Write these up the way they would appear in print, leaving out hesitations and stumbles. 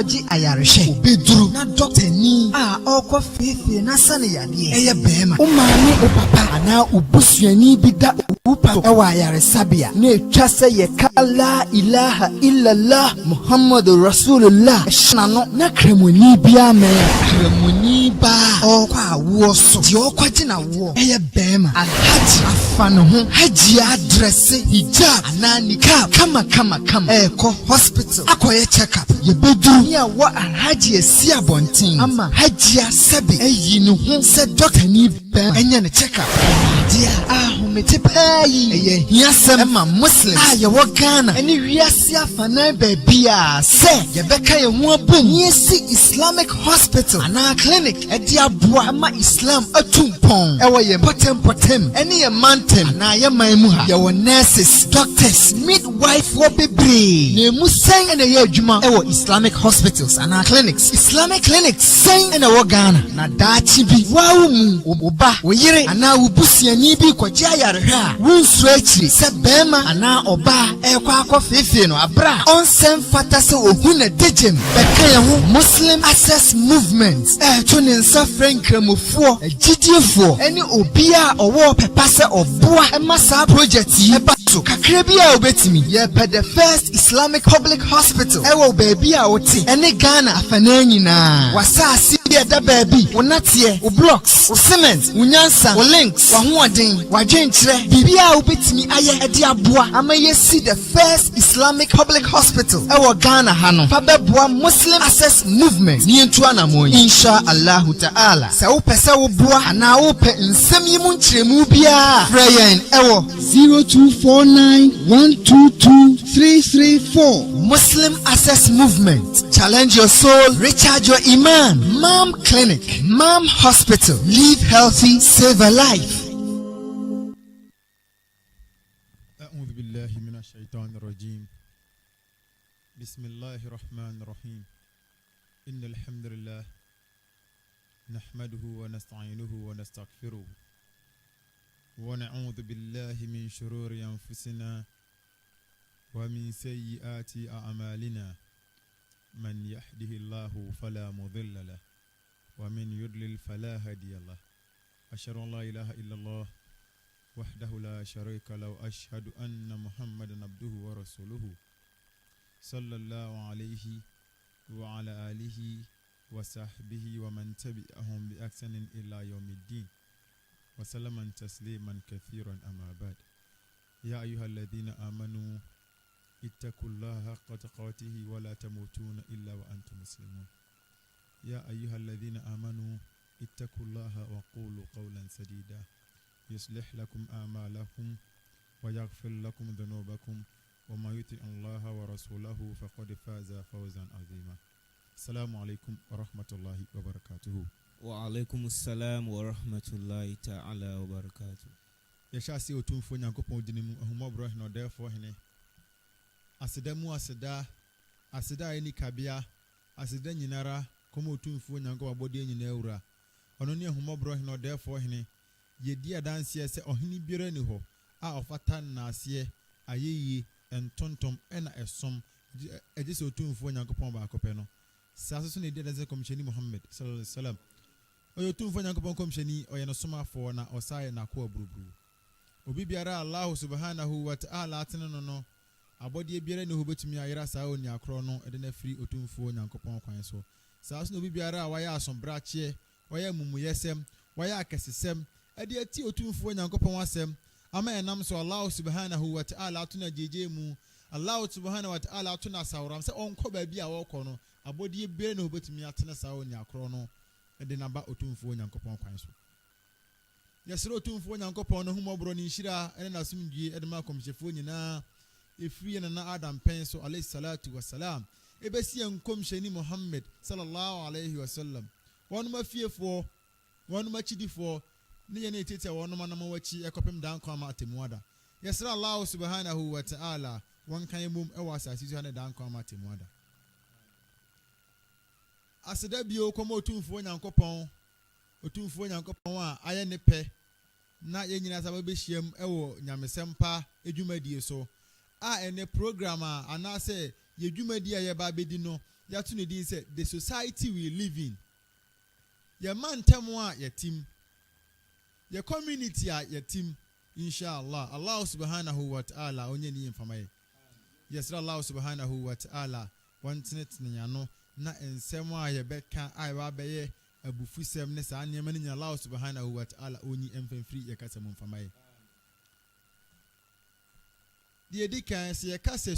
akɔgye ayareshe obeduru na doctor ni a ɔkɔ fefe na sane yade ɛyɛ bɛɛma o maame o papa ana obusuani bi da upa ɛwɔ ayaresabea na etwa sɛ yɛka la ilaha illallah muhammadu rasulullah ɛhyɛna no na kremoni bi amɛ kremoni ba ɔkɔ awoɔ so deɛ ɔkɔgye na woɔ ɛyɛ bɛɛma alhaji afa ne ho haji adresse hijab ana nikab kama ɛkɔ hospital akɔyɛ check up yɛbɛduru ni a wɔ alhaji asi abɔnten ama haji asabi ayi ne ho sɛ doctor ni bɛn ɛnyɛ ne check up deɛ ahomete paa yi ɛyɛ hiasɛm ɛma muslim a yɛwɔ ghana ɛne wiase afanan baabi a sɛ yɛbɛka yɛn ho abom yɛsi islamic hospital anaa clinic ɛde aboa ama islam atu mpɔn ɛwɔ yɛn pɔtɛmpɔtɛm ɛne yɛn mantam anaa yɛn man mu ha yɛwɔ nurses doctors midwife wɔ bebree na emu sɛn ɛna ɛyɛ adwuma ɛwɔ islamic hospitals anaa clinics islamic clinics sɛn ɛna ɛwɔ ghana na daakye bi waawo mu oba oyere anaa obusuani bi kɔgye ayarehwɛ a wonsuro akyiri sɛ bɛrima anaa ɔbaa ɛkɔ akɔ feefee no abra ɔnsɛm fata sɛ ohu na degyem bɛka yɛn ho muslim access movement ɛɛto ne nsa frɛ nkramofoɔ agyidiefoɔ ɛne obi a ɔwɔ pɛpa sɛ ɔboa ɛma saa project yi ɛba so kakra bi a obetimi yɛpɛ the first islamic public hospital ɛwɔ baabi a wote ɛne ghana afanan nyinaa wasaase bi ɛda baabi wo nateɛ wo blocks wo cement wo nyansa wo links wahoɔden wadwenkyerɛ biribi a wobɛtumi ayɛ ɛde aboa ama yɛsi the first islamic public hospital ɛwɔ ghana ha no fa bɛboa muslim access movement ne yɛntu anamɔ yi insha allahu ta'ala sɛ wopɛ sɛ woboa anaa wopɛ nsɛm yi mu nkyerɛmu biara frɛ yɛn ɛwɔ 0249122334 Muslim Access Movement. Challenge your soul, recharge your iman. Mom Clinic, Mom Hospital. Live healthy, save a life. أعوذ بالله من الشيطان الرجيم. بسم الله الرحمن الرحيم. إن الحمد لله نحمده ونستعينه ونستغفره ونعوذ بالله من شرور أنفسنا ومن سيئات أعمالنا من يهده الله فلا مضل له ومن يضلل فلا هادي له أشهد أن لا إله إلا الله وحده لا شريك له أشهد أن محمدا عبده ورسوله صلى الله عليه وعلى آله وصحبه ومن تبعهم بإحسان إلى يوم الدين وسلم تسليما كثيرا أما بعد يا أيها الذين آمنوا اتقوا الله حق تقاته ولا تموتون إلا وأنتم مسلمون يا أيها الذين آمنوا اتقوا الله وقولوا قولا سديدا يصلح لكم أعمالكم ويغفر لكم ذنوبكم وما يطع الله ورسوله فقد فاز فوزا عظيما السلام عليكم ورحمة الله وبركاته وعليكم السلام ورحمة الله تعالى وبركاته يشاء سي otumfo nyankopon dinimu ahumobro no therefore hene aseda eni kabia aseda nyinara komo otumfo nyankopon abode nyina awura ono ne ahumobro no therefore hene yedi adanse se ohini biara ni ho a ofata na ase ayeyi entontom ena esom ejese otumfo nyankopon ba akopɛ no saso ne de adanse komsheni Muhammad sallallahu alaihi wasallam oyo otumfo nyankopon komsheni oye no somafo na osaye na ko aburuburu obi biara Allah subhanahu wa ta'ala atene no abode biara ne ho betumi ayira saa oni akro no ede na firi otumfo nyankopon kwan so saso no obi biara a waya asombrache waya mumuyesem waya akesesem ede ati otumfo nyankopon asem ama enam so Allah subhanahu wa ta'ala atuna jeje mu Allah subhanahu wa ta'ala atuna sawram se onko ba bi a wokɔ no abode biara ne ho betumi atene saa oni akro no ede na ba otumfo nyankopon kwan so yɛsrɛ otumfo nyankopɔn no humɔborɔ ne nhyira ɛne n'asomdwie ɛde ma akɔmhyɛfoɔ nyinaa ɛfiri na Adam pɛn so alayhi salatu wassalam ɛbɛsi yɛn nkɔmhyɛni Muhammad sallallahu alayhi wasallam wɔnom afiefoɔ wɔnom akyidifoɔ ne yɛne ɛtete wɔnom anam wɔakyi ɛkɔpem da nkwa ama atemmuada yɛsrɛ Allah subhanahu wa ta'ala wɔnka yɛ mom ɛwɔ asase so ne da nkwa ama atemmuada aseda bio kɔma otumfo nyankopɔn a ayɛ ne pɛ na yɛnyina saba behyiam ɛwɔ nyamesempa edwumadie so a ene program a anase yedwumadi a yɛba bedi no yɛato ne din sɛ the society we live in. Yɛma ntɛm a yɛtim, yɛ community a yɛtim, inshallah. Allah subhanahu wa ta'ala onye ni mfama yɛ. Yɛsrɛ Allah subhanahu wa ta'ala wɔntenetene yɛano na nsɛm a yɛbɛka a yɛbɛyɛ abufusɛm ne saa nneɛma no nyina Allah subhanahu wa ta'ala onyi mfamfiri yɛkasa mu mfama yɛ. Deɛ di kan sɛ yɛka sɛ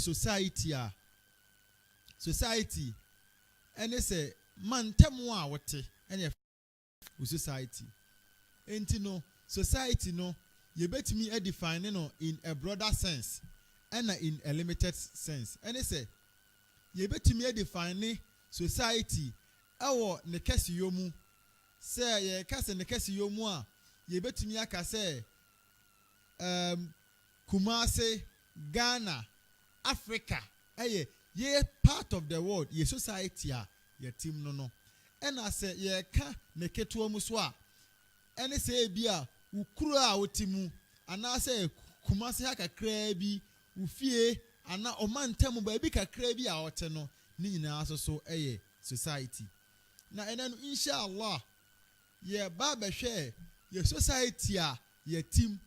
society ɛne sɛ mantam a wɔte ɛne society. Enti no society no yɛbɛtumi define no in a broader sense and in a limited sense. Ɛne sɛ yɛbɛtumi define society ɛwɔ ne kɛseyɛ mu sɛ yɛka sɛ ne kɛseyɛ mu a yɛbɛtumi aka sɛ Kumasi, Ghana, Africa ye part of the world ye society a ye team no ɛna sɛ yɛka ne ketewa mu so a ɛne sɛ ebi a ukuru a wotimu anaasɛ Kumasi ha kakraa bi ufie ana ɔmantam baabi kakraa bi a ɔte no ne nyinaa so ɛyɛ society. Na ɛna no inshallah ye ba bɛhwɛ ye society a ye team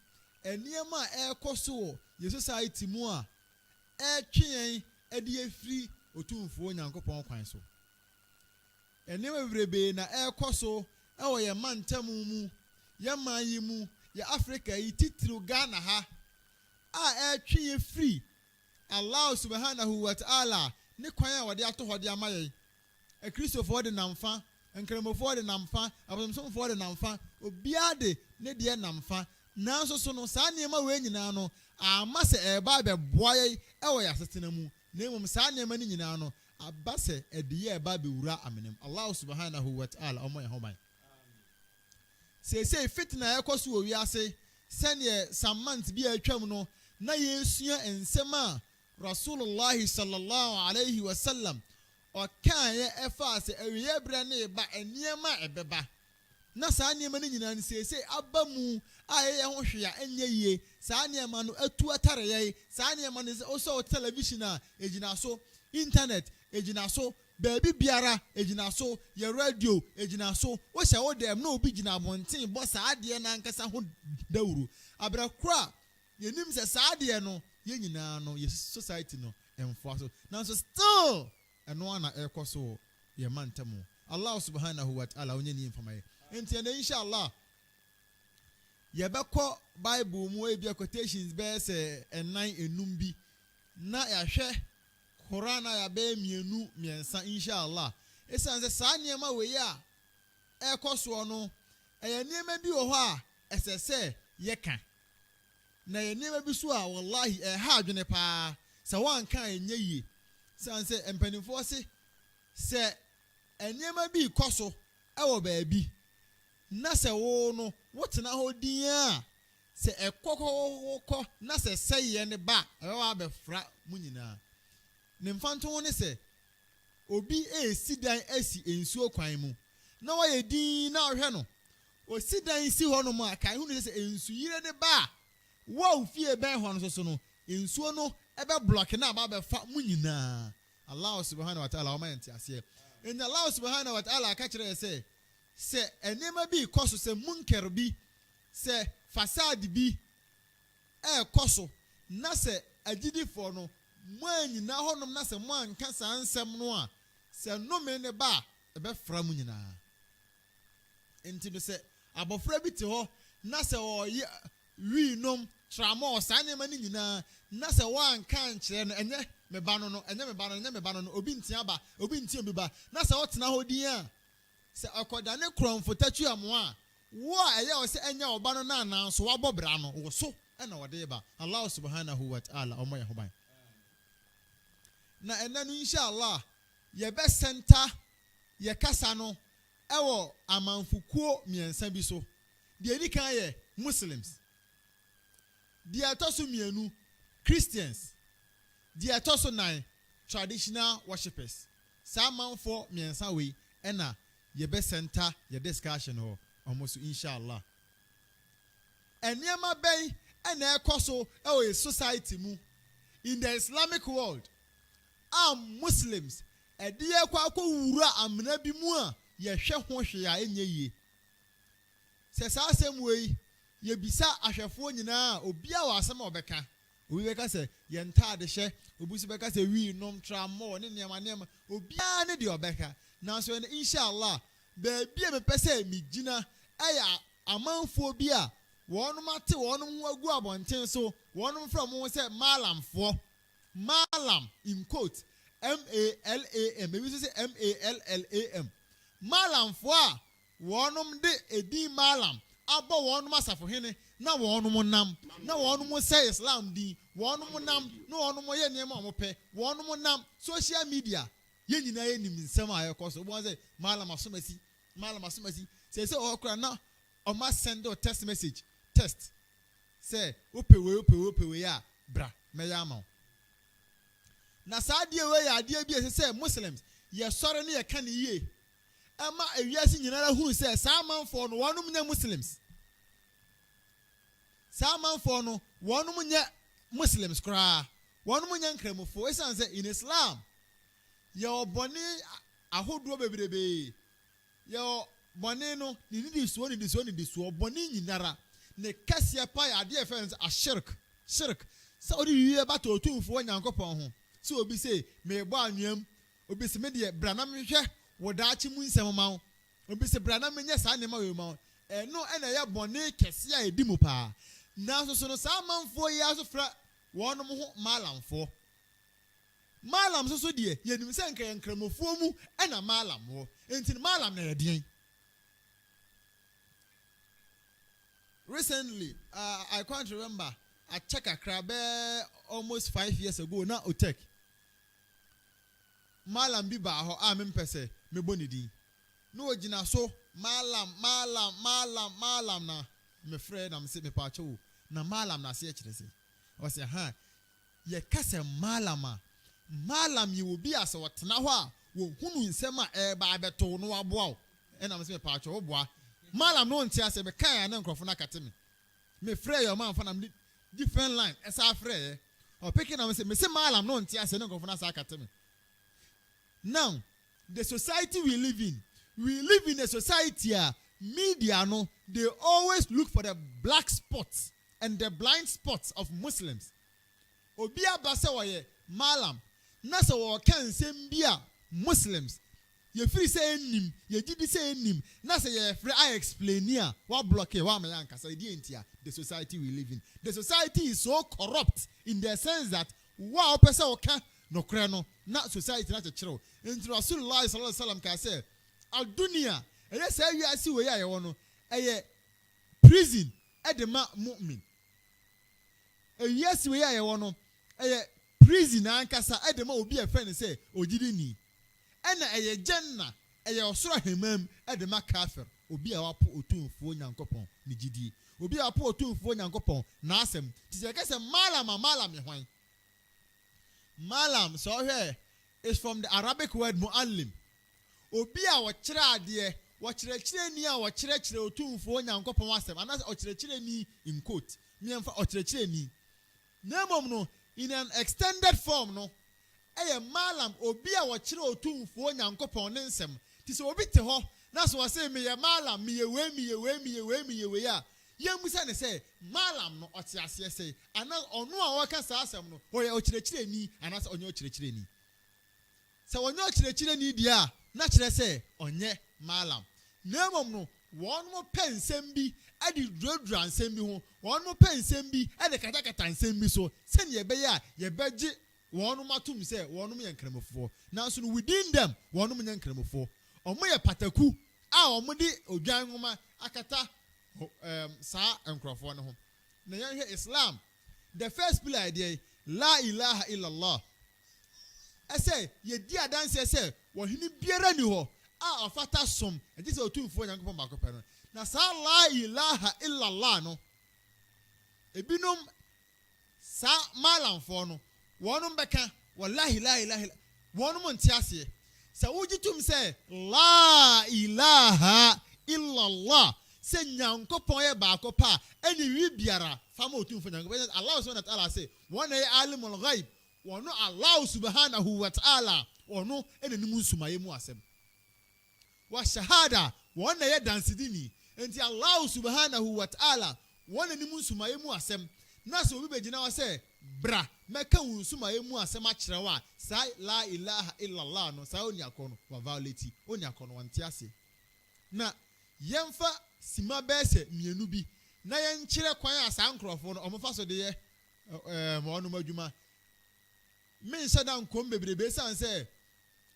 nneɛma a ɛkɔ so ye society mu a ɛtwe yɛn de afiri otumfuo Nyankopɔn kwan so. Nneɛma bebrebe na ɛkɔ so ɛwɔ yɛ mantam mu yɛ man yi mu yɛ Africa yi titiri Ghana ha a ɛtwe yɛ free Allah subhanahu wa ta'ala ne kwan a wɔde ato hɔ de ama yɛn. Akristofoɔ de namfa, nkramofoɔ de namfa, abosomfoɔ de namfa, obiara de ne deɛ namfa. Nanso so no saa nneɛma wei nyinaa no ama sɛ ɛba bɛboa yɛn ɛwɔ yɛ asetena mu. Na mmom saa nneɛma no nyinaa no aba sɛ ɛde yɛ ɛba bɛwura amenem. Allah subhanahu wa ta'ala ɔmo yɛ homan. Sɛsɛ fitna ɛkɔ so wɔ wiase sɛneɛ some months bi atwam no na yɛsua nsɛm a Rasulullah sallallahu alaihi wasallam ɔkaeɛ ɛfa sɛ awiɛ berɛ ne ba nneɛma ɛbɛba. Na saa nneɛma no nyinaa no sɛsɛ aba mu a yɛyɛ ho hwɛ a ɛnyɛ yie. Saa nneɛma no atu atare yɛn. Saa nneɛma no ɔsɛ television a egyina so, internet egyina so, baabi biara egyina so, yɛ radio egyina so. Wohyɛ wo dɛm na obi gyina abɔnten bɔ saa adeɛ na ankasa ho dawuru. Abrakora yɛnim sɛ saa adeɛ no yɛn nyinaa no yɛ society no ɛmfoa so. Nanso still ɛno ana ɛkɔ so yɛ mantam. Allah subhanahu wa ta'ala onye ni mfama yɛ. Enti na inshallah yɛbɛkɔ Bible mu ebi quotations bɛyɛ sɛ ɛnan enum bi na yɛahwɛ Quran a yɛbɛyɛ mienu miɛnsa inshallah. Esan sɛ saa nneɛma wei a ɛkɔ soɔ no ɛyɛ nneɛma bi wɔ hɔ a ɛsɛ sɛ yɛka. Na yɛ nneɛma bi so a wallahi ɛha adwene paa sɛ wanka ɛnyɛ yie. San sɛ mpanimfoɔ sɛ nneɛma bi kɔ so ɛwɔ baabi na sɛ wo no wotena hɔ din a sɛ ɛkɔkɔkɔ na sɛ sɛyɛ ne ba ɛwɔ abɛfra mu nyinaa. Ne mfanto ne sɛ obi esi dan asi nsuo kwan mu na wɔyɛ din na ɔhwɛ no osi dan si hɔ no mu a kan hu ne sɛ nsuyire ne ba wo fie bɛn hɔ no so no nsuo no ɛbɛ block na aba bɛfa mu nyinaa. Allah subhanahu wa ta'ala ɔma yɛnte aseɛ. And Allah subhanahu wa ta'ala ka kyerɛ sɛ enema bi kɔ so sɛ munkar bi sɛ fasad bi kɔ so na sɛ agidifo no mo anyina hɔnom na sɛ mo anka saa nsɛm no a sɛ nnome ne ba ɛbɛfra mu nyinaa. Enti no sɛ abɔfra bi te hɔ na sɛ ɔyɛ wi nom tramo saa nneɛma no nyinaa na sɛ wɔanka nkyerɛ no ɛnyɛ me ba no ɛnyɛ me ba no obi ntia ba obi ntia bi ba na sɛ ɔtena hɔ din a sɛ akɔda ne krɔmfo tatu amo a wo a ɛyɛ ɔ sɛ ɛnyɛ ɔba no na nanso wabɔ bra no wo so ɛna wɔde ba. Allah subhanahu wa ta'ala ɔmo yɛ hoban. Na ɛna no inshallah yɛbɛsɛnta yɛkasa no ɛwɔ amanfokuo mmiɛnsa bi so. Deɛ ni kan yɛ Muslims, deɛ ɛtɔ so mmienu Christians, deɛ ɛtɔ so nan traditional worshippers. Saa amanfoɔ mmiɛnsa wei ɛna yɛbɛsɛnta yɛ discussion hɔ ɔmo so inshallah. Nneɛma bɛn ɛna ɛkɔ so ɛwɔ society mu in the Islamic world. Muslims ɛdeɛ kwa wura amena bi mu a yɛhwɛ ho hwe a enye yie sɛ saa asɛm wei yɛbisa ahwɛfoɔ nyinaa obi a wɔ asɛm a ɔbɛka obi bɛka sɛ yɛn ntaade hyɛ obi nso bɛka sɛ wii nom tramɔ ne nneɛma obiara ne deɛ ɔbɛka nanso ɛno inshallah baabi a mepɛ sɛ megyina ɛyɛ amanfoɔ bi a wɔnom ate wɔnom ho agu abɔnten so wɔnom fra mo sɛ malamfoɔ malam in quote malam ebi nso sɛ mallam malamfoɔ a wɔnom de edin malam abɔ wɔnom asafohene na wɔnom nam na wɔnom sɛ islam din wɔnom nam na wɔnom yɛ nneɛma a wɔpɛ wɔnom nam social media yɛn nyinaa yɛ nim nsɛm a yɛkɔ so wɔn sɛ malam asomasi sɛ ɔkora na ɔma send o text message text sɛ wopɛ wei a bra mɛyɛ ama wo na saa adeɛ wei yɛ adeɛ bi a ɛsɛ sɛ muslims yɛsɔre ne yɛka ne yie ɛma ewiase nyinaa hunu sɛ saa amanfoɔ no wɔnom nyɛ muslims saa amanfoɔ no wɔnom nyɛ muslims koraa wɔnom nyɛ nkramofoɔ ɛsiane sɛ in islam yɛwɔ bɔne ahodoɔ bebrebe yɛwɔ bɔne no ne nidisoɔ bɔne nyinara ne kɛseɛ pa yɛ adeɛ fɛn sɛ ashirk sɛ ɔde wie bata otumfoɔ nyankopɔn ho sɛ obi sɛ mebɔ anwam obi sɛ medeɛ bra na mehwɛ wɔ daakye mu nsɛm ma wo obi sɛ bra na menyɛ saa nneɛma wei ma wo ɛno ɛna ɛyɛ bɔne kɛseɛ a ɛdi mu paa nanso so no saa amanfoɔ yi aso fra wɔnom ho malamfoɔ malam so deɛ yɛnim sɛ nka nkramofoɔ mu ɛna malam wɔ enti malam na yɛdeɛn recently I can't remember I check a almost 5 years ago na otek malam bi ba hɔ a mempɛ sɛ mebɔ ne din na ogyina so malam na mefrɛ na mse mepaakyɛ wo na malam na ase kyerɛ sɛ ɔsɛ ha yɛka sɛ malam a malam yi wo bi asɛ wɔtena hɔ a wɔhunu nsɛm a ɛba abɛto no waboa wo ɛna mse mepaakyɛ wo boa malam no nte ase me kan ya na nkrofo na kate me frɛ yɛ man fa na different line ɛsa frɛ o pick na me say malam no nte ase na nkrofo na sa kate me. Now the society we live in a society media no they always look for the black spots and the blind spots of Muslims obi abase woye malam na se wo kan nsem bia Muslims ye free say enim ye gidi say enim na say ye free I explain here wa block wa ma yanka say di entia the society we live in. The society is so corrupt in the sense that wa opese o ka no kre no na society na chekere enti Rasulullah sallallahu alaihi wasallam ka say al dunya eye say wi asi we ya wo no eye prison e de ma mu'min eye asi we ya wo no eye prison ankasa e de ma obi e fe ne say ogidi ni ena eye janna eye osoro hemam e de ma kafir obi a wapo otumfuo nyankopon ne gidie obi a wapo otumfuo nyankopon na asem ti se ka se malam hwan malam so here is from the Arabic word muallim obi a wo kire ade wo kire ni a wo kire otumfuo nyankopon asem ana o kire ni in quote me emfa o kire ni na mom no in an extended form no eye malam obi a wo kire otumfuo nyankopon ne nsem ti se obi te ho na so say me ye malam me ye we a ye musa ne say malam no ote ase say ana ono a wo ka sa asem no o ye o kire ni ana se onye o kire ni se onye o kire ni dia na kire say onye malam na mom no won mo pensem bi adi drodra nsem bi ho won mo pensem bi adi katakata nsem bi so se ne ye be ya ye beje won mo atum say won mo ye nkramofo na so no within them won mo ye nkramofo omo ye pataku a omo di odwan homa akata sa enkrofo ne ho na ye Islam the first pillar idea la ilaha illallah ese ye di adanse ese wo hini biara ni ho a afata som e di se otumfo nyankopon makope no na sa la ilaha illallah no ebinom sa malamfo no wonum beka wallahi la ilaha wonum ntiase se wujitum se la ilaha illallah se nyankopon ye ba akopa eni wi biara fama otumfo nyankopon Allah subhanahu wa ta'ala say one alimul ghaib wono Allah subhanahu wa ta'ala ono enenimu nsumaye mu asem wa shahada wona ye dansidini enti Allah subhanahu wa ta'ala wona nimu nsumaye mu asem na so obi begina wa se bra meka nsumaye mu asem a kire wa sa la ilaha illallah no sa oni akono wa violate oni akono wanti ase na yemfa sima bese mienu bi na yen kire kwan asa nkrofo no omofa so de ye mo no madwuma men sada nkom bebrebe san se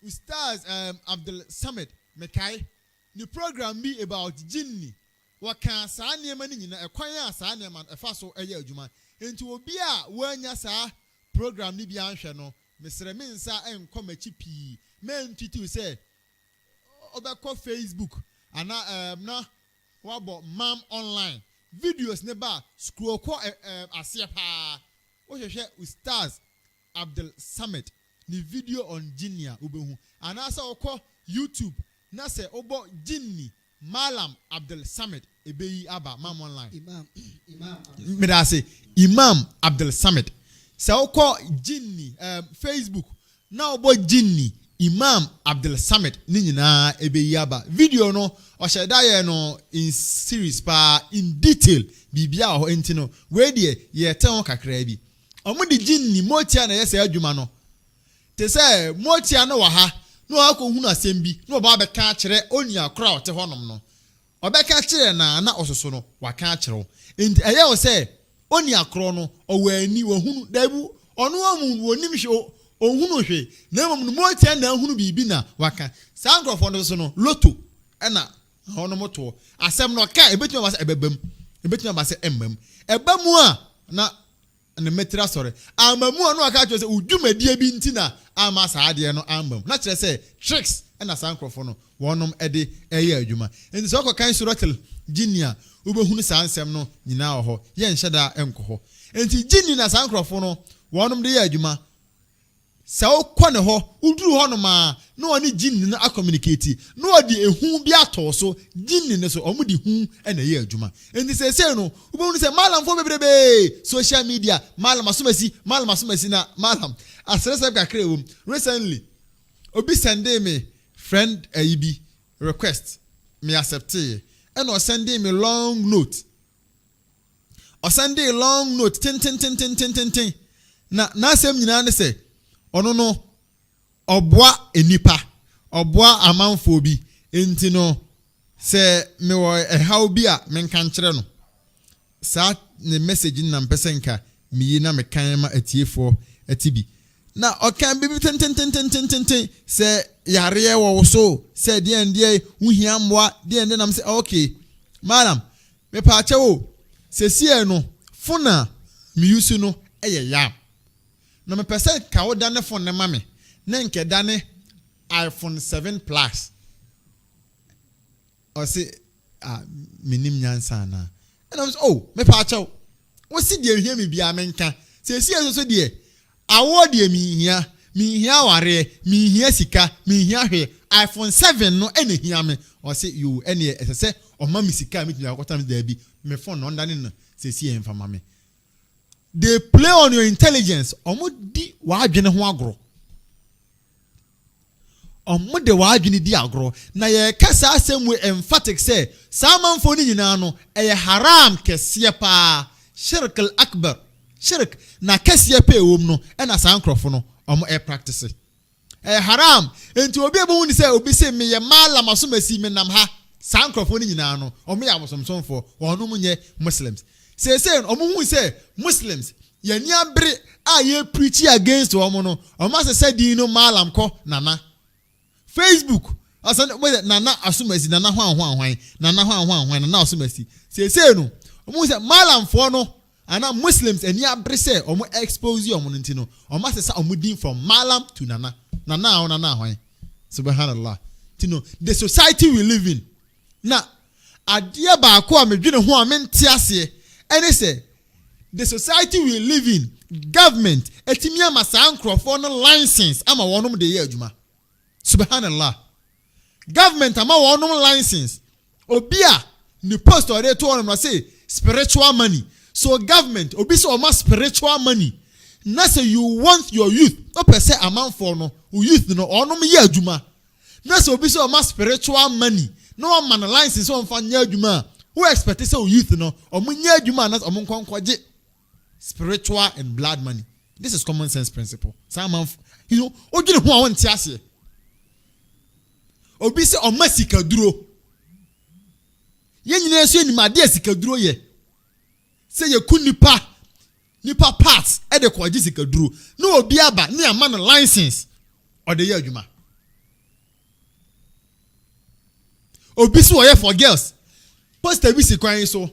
Ustaz Abdul Samad Mekai ni program bi about jinni waka saa niema ni nyina ekwan a saa niema efa so eye adwuma enti obi a wanya saa program ni bi anhwe no mesre mensa enkomachi pii men twitu se obekọ Facebook ana na wabo mam online videos ne ba scroll ko asie pa wo hwehwe Ustaz Abdul Samad ni video on jinnia ubehu anasa okọ YouTube na se obo jinni Malam Abdul Samad ebeyi aba mam online Imam Abdul Samad se okọ jinni Facebook na obo jinni Imam Abdul Samad ni nyina ebeyi aba video no o sheda ye no in series pa in detail bibia ho enti no we de ye ten kakra bi omudi jinni motia na yesa adwuma no te se motia no wa ha no akohunu asem bi no ba be ka kire oni akra ote honom no obeka kire na ososo no waka kire enti eye wo se oni akro no owani wahunu dabu ono amu wonim hwe ohunu hwe na mom no motia na ahunu bibi na waka sankrofo no so no loto na hono moto asem no ka ebetuma ba se ebebam ebetuma ba se emmam ebamu a na metra sorry amamu anu aka cho se udwumadie bi ntina ama saade no ambam na kire se tricks na sankrofo no wonom ede eye adwuma enti so kan suratul jinnia ubehunu sansem no nyina ho ye nhyeda enkoho enti jinni na sankrofo no wonom de ye adwuma sa okọ ne ho uduru ho no ma na oni jinni na communicate na odi ehu bi ato so jinni ne so omudi hu na ye adwuma enti se no ubehunu se malam fo bebrebe social media malam asumasi na malam asresa kakra wom recently obi send me friend ayibi request me accept and o send me long note tin na asem nyina ne se ono no obwa enipa obwa amanfo bi enti no se me wo ehaw bi a menka nkere no sa ne message na mpesenka miyi na mekan ma atiefo atibi na okan bibi ten se yare wo so se die uhia mboa die nam se okay malam me pa chewo se sie no fona mi yusu no eye yam na me pese ka wo dane phone ne mame na nke dane iPhone 7 Plus o se minim nyansa na and me pa chewo wo si die hia me bia menka se sie so die awo de mi hia ware mi hia sika mi hia hwe iPhone 7 no ene hia me o se you ene esese o ma mi sika mi tuna akota mi da bi me phone no ndane no se sie en fama me they play on your intelligence omo di wa adwene ho agro omo de wa adwene di agro na ye kasa asem we emphatic say samanfo ni nyina no eye haram kese pa shirk al akbar shirk na kese pa ewom no na sankrofo no omo practice haram enti obi ebo ni say obi say me ye malam asomasi me nam ha sankrofo ni nyina no omo ya bosomsomfo ono munye muslims say omo hu say muslims ye ni abre a ye preach against omo no omo say din no malam ko nana Facebook asan nana asomasi nana hwan nana asomasi say no omo say malam fo no ana muslims eni abre say omo expose omo ntino omo say omo din from malam to nana hwan subhanallah tino the society we live in na adie ba ko amedwene ho amente ase ene say the society we live in government etimi ama sankrofo no license ama wonom de ye adwuma subhanallah government ama wonom license obia ni post already to wonom say spiritual money so government obi say o ma spiritual money na say you want your youth no per se amount for no youth no onom ye adwuma na say obi say o ma spiritual money no man license on fa nya adwuma who expect say youth no o mo nya adwuma na o mo nkonkwaje spiritual and blood money. This is common sense principle. Some you know odwene ho a won ti ase obi say o ma sika duro ye nyina so animade sika duro ye say ye kunipa nipa parts e de kwaji sika duro na obi aba na ama no license or the year adwuma obi so ye for girls poster bi si kwan so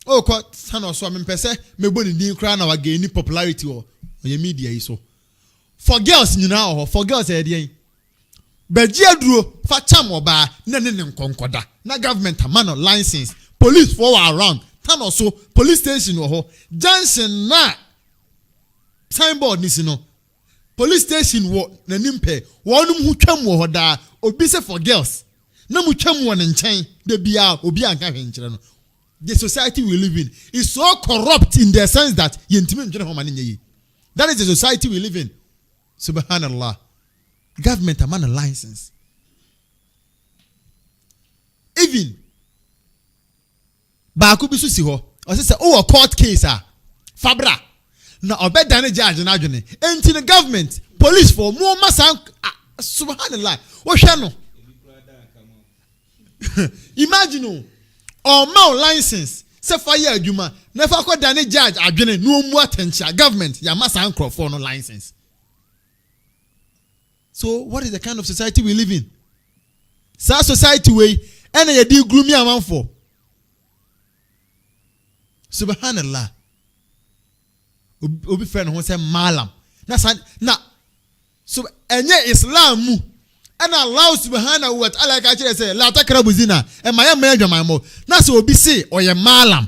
o ko sana so me pese me boni din kra na wa gain popularity o ye media yi so for girls nyina o for girls e de yen baji aduro fa cham oba na ne nkonkoda na government ama no license police for around tan also police station ho junction na signboard ni no police station wo na nimpe wonum hu twam wo da obi se for girls na mu twam wo ne nchen de bia obi anka hwenkire no. The society we live in is so corrupt in the sense that yentimi ndwene ho mane nyi. That is the society we live in. Subhanallah. Government am on a license. Even ba ko bi so si ho o say o court case fabra na obeda ne judge na adwene enti the government police for more masan subhanallah o hwe no imagine or more license say fire adwuma na fa ko da ne judge adwene no mu attention government ya masan crofo no license. So what is the kind of society we live in? Sa society way ene ye di grumi amanfo. Subhanallah. Obi friend who say malam. Na so enye Islam mu. And Allah subhanahu wa ta'ala ka kire say la takrabu zina. E ma ya adwaman mo. Na so obi say oye malam.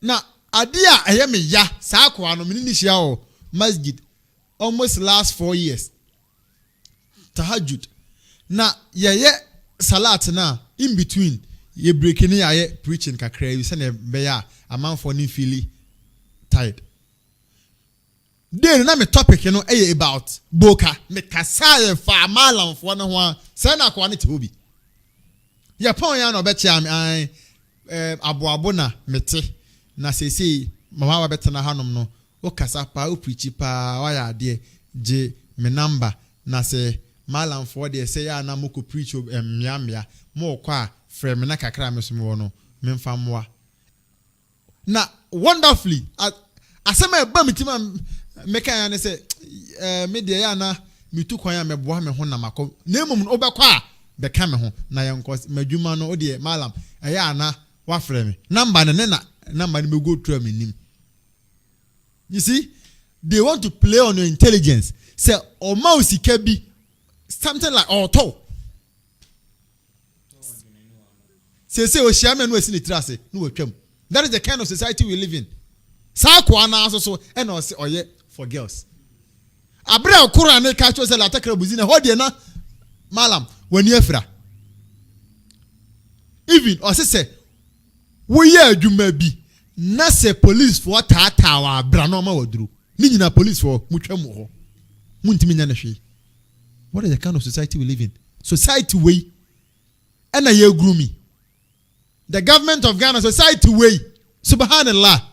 Na ade a eye me ya sa akwa no me ni hia o masjid almost last 4 years. Tahajjud. Na ye salat na in between ye breaking ye preaching kakra you say na be ya amount for ni feel tired. Then na me topic no about boka me kasa fa malam for no ho say na kwa ne te obi. Ye pon ya no be chia me aboabo na mete na sesi mama wa betena hanom no o kasa pa o preach pa wa ya de je me number na se malam for de say ya na moko preach mia mo kwa frame na kakra me so me no me mfa moa na wonderfully asema e ba mitima meka ya ne se me de ya na mitu kwan ya meboa me ho na makọ na emom no obekwa be ka me ho na ye nko madwuma no o de malam ya na wa frame number ne na number me go through me nim. You see, they want to play on your intelligence. Say, or mouse can be something like auto. Say, oh, shaman was in the trace. No, that is the kind of society we live in. Sakwana also, and also, oh, yeah, for girls. Abra Kura ne catch us a la takrabuzina, Hodiana, Malam, when you're fra. Even, or say, we are you may be. Na se police for tata wa branoma wodru ni nyina police for mutwam ho muntimi nya na hwe. What is the kind of society we live in? Society way and ye grumi the government of Ghana society way subhanallah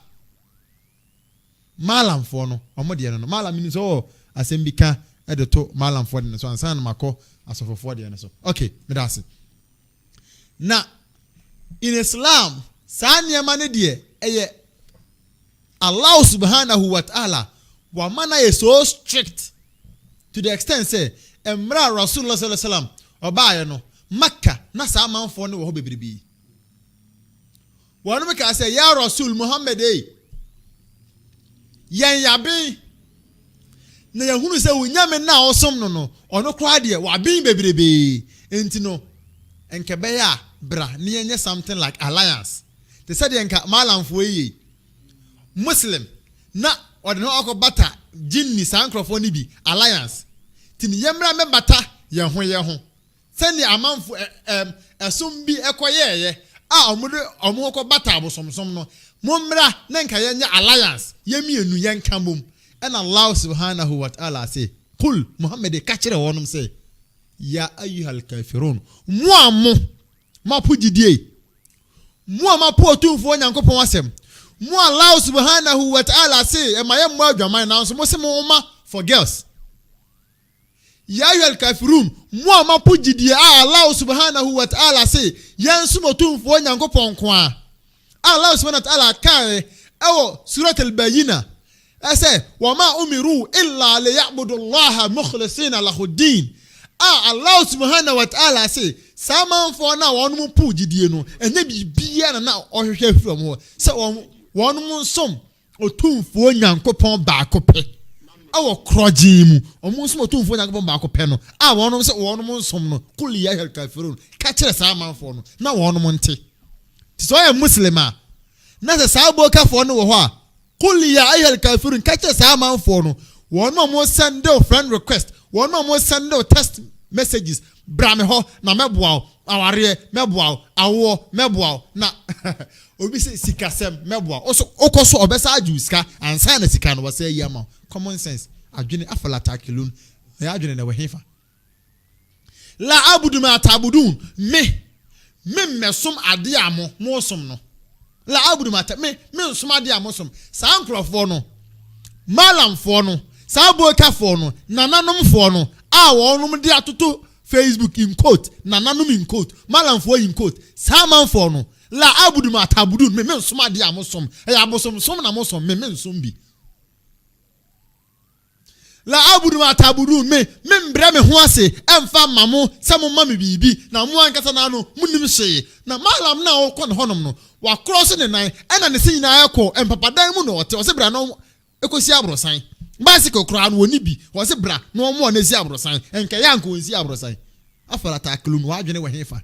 malam for no omode no malam ni so asembika edeto malam for no so ansan makọ asofo for de no so okay me da se na in Islam sa niema ne de Allah subhanahu wa ta'ala wa mana is so strict to the extent say emra Rasulullah sallallahu alaihi wasallam obaye no Makkah na sa manfo ne wo ho bebribi wonu ka say ya Rasul Muhammad yan yabe na yahunu say wunyame na osom no ono kra de wa bin bebribi enti no enkebe ya bra ne yenye something like alliance. They said yanka malam fueye Muslim na ode no akobata jinni sankrofo ni bi alliance tini yemra me bata ye ho seni amanfo esum bi ekoyeye a omo ko bata abosomsom no Mumbra nenka yenya alliance yemienu yenka mum. And Allah subhanahu wa ta'ala say, Kul Muhammad kachire wonum say, Ya ayyuhal kafirun. Muamu mapu jidie. Muama po otumfo Nyankopon wasem. Mu Allah subhanahu wa ta'ala say, e maye mu adwaman na so mo se mo ma for girls. Ya ayyuhal kafirun. Muama po jidie Allah subhanahu wa ta'ala say, yansu otumfo Nyankopon kwa. Allah subhanahu wa ta'ala kai ewo surat al-Bayyinah. Ase wama umiru illa liya'budu Allah mukhlisina lahu din. Allah subhanahu wa ta'ala say saman for na wonu pu gidie no enye bibia na ohwehwe from ho se wonu nsom otumfo Nyankopon baako pe awo krogin mu omu nsom otumfo Nyankopon baako pe no wonu se wonu nsom no kuli ya kafirun ka kire saman for no na wonu nte so ya muslima na se sabo ka for no wo ho Kuli ya ayyuhal kafirun kache sama mfono wono mo send friend request wono mo send text messages brame ho na meboa aware meboa awo meboa na obi se sikasem meboa okoso obesa ajuska ansa na sika no wase yama common sense adwene afala takilun ya adwene na wehefa la abudu ma tabudun me mesum ade amo mo som no la abudu mata me nsoma de amosom saa nkrofo no malamfo no saa bookafo no nananomfo no wonum de atoto Facebook in quote nananom in quote malamfo in quote saa manfo no la abudu mata abudu me nsoma de amosom abosom som na mosom me nsom bi la abudu mata abudu me mbre me ho ase emfa mamo samo mame bibi na mo ankasa na no munim hye na malam na okọ ne honom no wa cross ne nan ena ne sin na ekọ empapadan mu no ote o se bra no ekosi abrosan bicycle kra no woni bi o se bra no mo na si abrosan enka ya nko onsi abrosan afara taklum wa adwene we hefa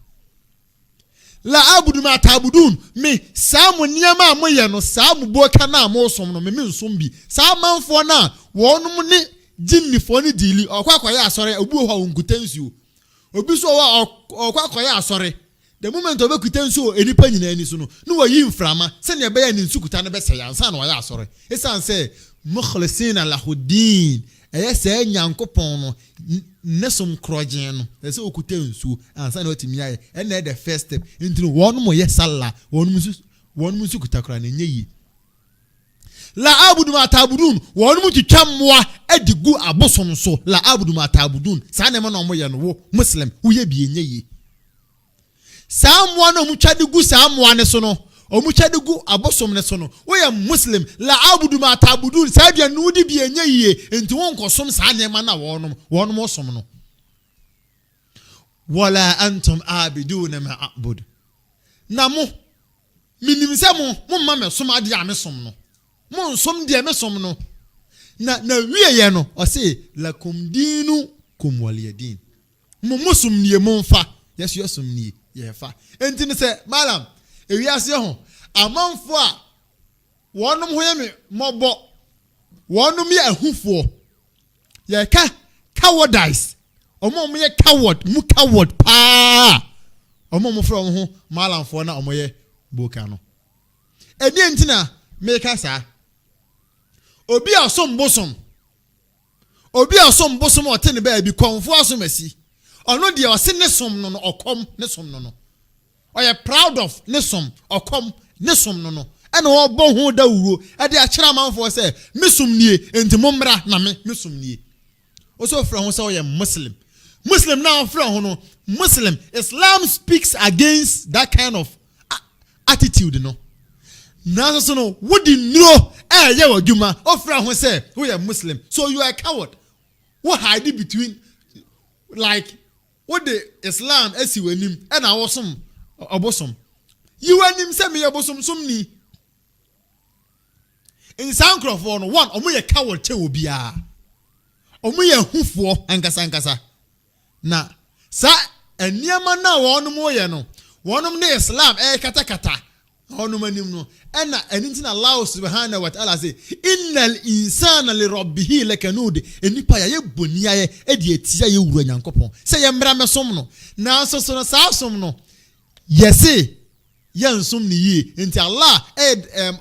la abudu ma tabudun me samu niama amoye no samu boka na amosom no me nsom bi samanfo na wonum ne jinni foni dili okwakoya asore obu ho nkutansuo obi so wa okwakoya asore the moment obekutansuo enipa nyina ani so no no wayi mframa se ne be ya ni nsukuta ne be se yansa na waya asore esan se mukhlisina lahudin se Nyankopon no nesom krogen no ese okutansuo ansa na otimi aye na the first step into wonu mo ye salla wonu nsukuta kra na nyeyi la abudu ma tabudun wonu mu twammoa adigu abosom so la abudu ma tabudun sa ne mo no mo ye no wo muslim wo ye bi enye samwa no mu twadigu samwa ne so no o mu twadigu abosom ne so no wo ye muslim la abudu ma tabudun sa bia no di bi enye yie enti won kosom sa ne ma na wonum osom no wala antum abiduna ma abud na mo minim se mo ma me som ade amesom no mon som de mesom no na wiye no o se lakum dinu kum waliyadin mo musum nie monfa yesu yesum nie yefa enti ne se malam ewiase ho amanfo a wonum ho ye me mobo wonum ye ahufo ye ka cowardice omo ye coward pa omo from ho malamfo na omo ye boka no edi enti na make sa obi asom bosom o te ne ba bi konfo asomasi ono de o se ne som no okom ne som no o ye proud of ne som okom ne som no ena o bo ho da wuro e de a kira manfo se mesum nie enti mommra na mesum nie o so fra ho se o ye muslim na fra ho no muslim Islam speaks against that kind of attitude no na so no wodi nro ye wadwuma ofra ho say we are muslim so you are a coward what hide between like what the Islam esi wanim e na wosom obosom you wanim say me obosom somni in sankrofo no one omo ye coward che obia omo ye hufo ankasa na sa eniama na wonum ye no wonum ne Islam katakata onumanim no ena enintina Allah subhanahu wa ta'ala say innal insana li rabbih lakanud enipa ya yeboni aye edi etia ye wura Nyankopon say ye mra mesom no na so no sa som no yesi yɛnsom ne yie nti Allah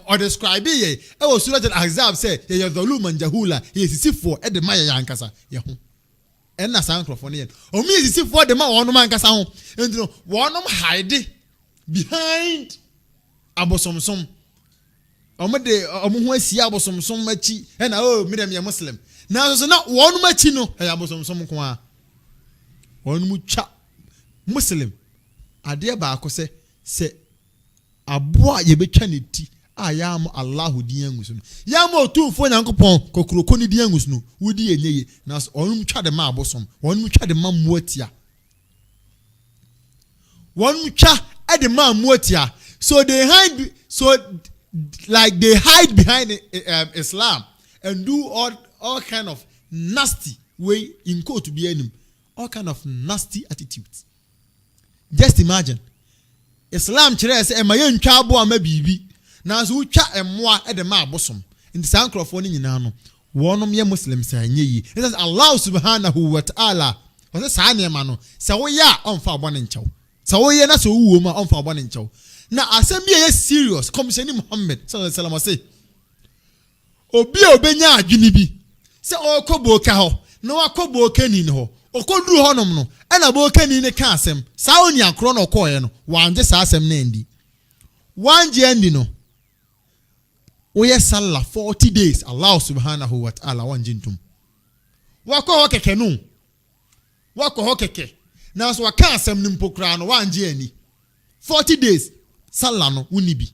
or describe ye ɛwɔ surat al-ahzab say yɛ zaluman jahula yɛ sisifoɔ ɛde ma yɛ ankasa yɛ ho ɛna saa nkrɔfoɔ no yɛ ɔmo yɛ sisifoɔ de ma wɔnom ankasa ho nti no wɔnom hide behind abosomsom ɔmo de ɔmo ho asia abosomsom akyi ɛna me dem yɛ muslim na so na wɔnom akyi no ɛyɛ abosomsom nko a wɔnom twa muslim adeɛ baako sɛ aboa yɛbɛtwa ne ti a yɛamo Allahu din angus no yɛamo otumfo Nyankopɔn kokuroko ne din angus no wodi enye na ɔnum twa de ma abosom ɔnum twa de ma muatia wɔnum twa de ma muatia so they hide behind Islam and do all kind of nasty way in quote be anim all kind of nasty attitudes. Just imagine Islam kyerɛ sɛ ɛma yɛ ntwa abo ama bibi na so utwa ɛmoa ɛde ma abosom nti saa nkrɔfoɔ no nyinaa no wɔnom yɛ muslims anye yi it says Allah subhanahu wa ta'ala wɔsɛ saa nneɛma no sɛ woyɛ a ɔmfa abɔne nkyɛw sɛ woyɛ na sɛ wuwo ma ɔmfa abɔne nkyɛw na asɛm bi yɛ serious commissioner Muhammad sallallahu alaihi wasallam say obi a obenya adwene bi sɛ ɔkɔ boka hɔ na wakɔ boka ni hɔ okoduru honom no ena bo kani ne ka asem saa oni akro na okoye no wanje saa asem na ndi wanje ndi no oye salla 40 days Allah subhanahu wa ta'ala wanje ntum wako hokeke no wako hokeke na so waka asem ni mpokra no wanje ani 40 days salla no woni bi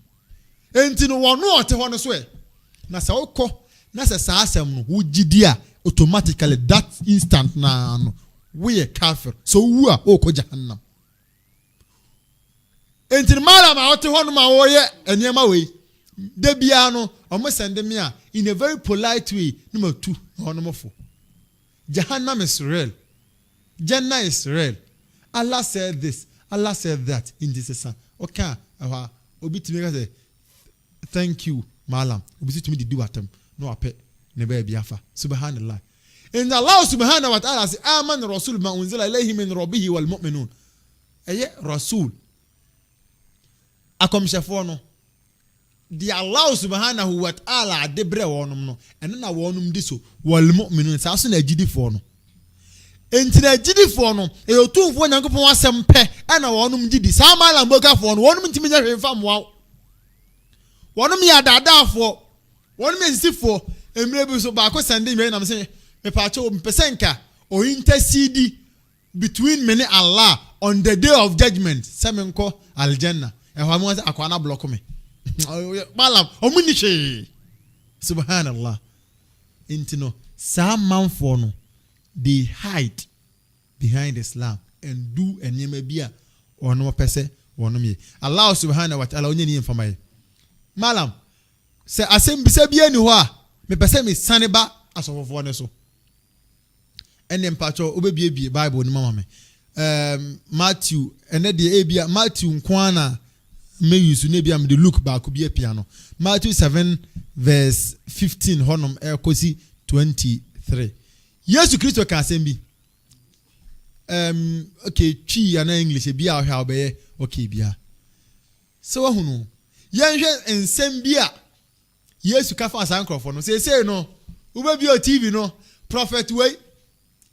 enti no wono ote ho no so e na sa okọ na saa asem no wugidi a automatically that instant na no we kafir so wu a o ko jahannam enti mara ma wote ho no ma wo ye eniema we de bia no o mo send me a in a very polite way number 2 ho no mofo jahannam is real Jannah is real Allah said this Allah said that in this son okay obi timi ka say thank you malam obi timi di watam no ape ne ba bia fa subhanallah in Allah subhanahu wa ta'ala say aman rasul ma unzila ilayhi min rabbih wal mu'minun rasul akomshefo no di Allah subhanahu wa ta'ala adebre wonum no ene na wonum di so wal mu'minun sa so na agidifo no enti na agidifo no otumfo Nyankopon asem pe ena wonum gidi sa mala mbokafo no wonum ntimi nya hwemfa moa wonum ya dadafo wonum esifo emre bi so ba ko sende me na me say me pacho mpesenka o intercede between me and Allah on the day of judgment semenko aljanna e ho mo akwana block me malam omuni she subhanallah intino sa manfo no they hide behind Islam and do enyema bia ono pese wonom ye Allah subhanahu wa ta'ala onye ni mfamaye malam se asem bisa bia ni ho a me pese me saneba asofofo ne so ene mpacho obebie Bible ni mama me Matthew ene de ebia Matthew nkwana me use ne bia me de Luke ba ko bia piano Matthew 7 verse 15 honum kosi 23 Yesu Kristo ka asem bi okay chi ya na English bia o hwa obeye okay bia so wahunu yenhwe ensem bia Yesu ka fa asankrofo no say no ubebie o TV no prophet way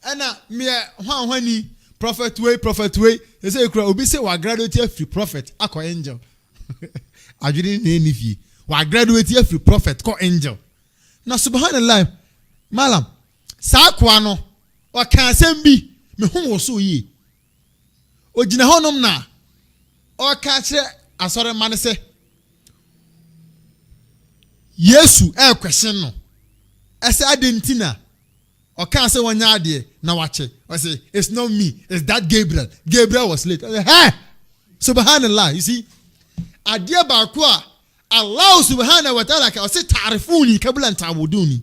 ana me hwanhwani prophet way they say kura obi say wa graduate free prophet akọ angel adwiri na enifi wa graduate free prophet ko angel na subhanallah malam sa kwa no o kan asem bi me hu wo so yi ogina honom na o ka kire asore man se Yesu question no ese adentina o can say one ade na wache I say it's not me, it's that Gabriel was late. Hey, subhanallah, you see adia ba ko Allah subhanahu wa ta'ala ka say ta'rifuni kabla ta'buduni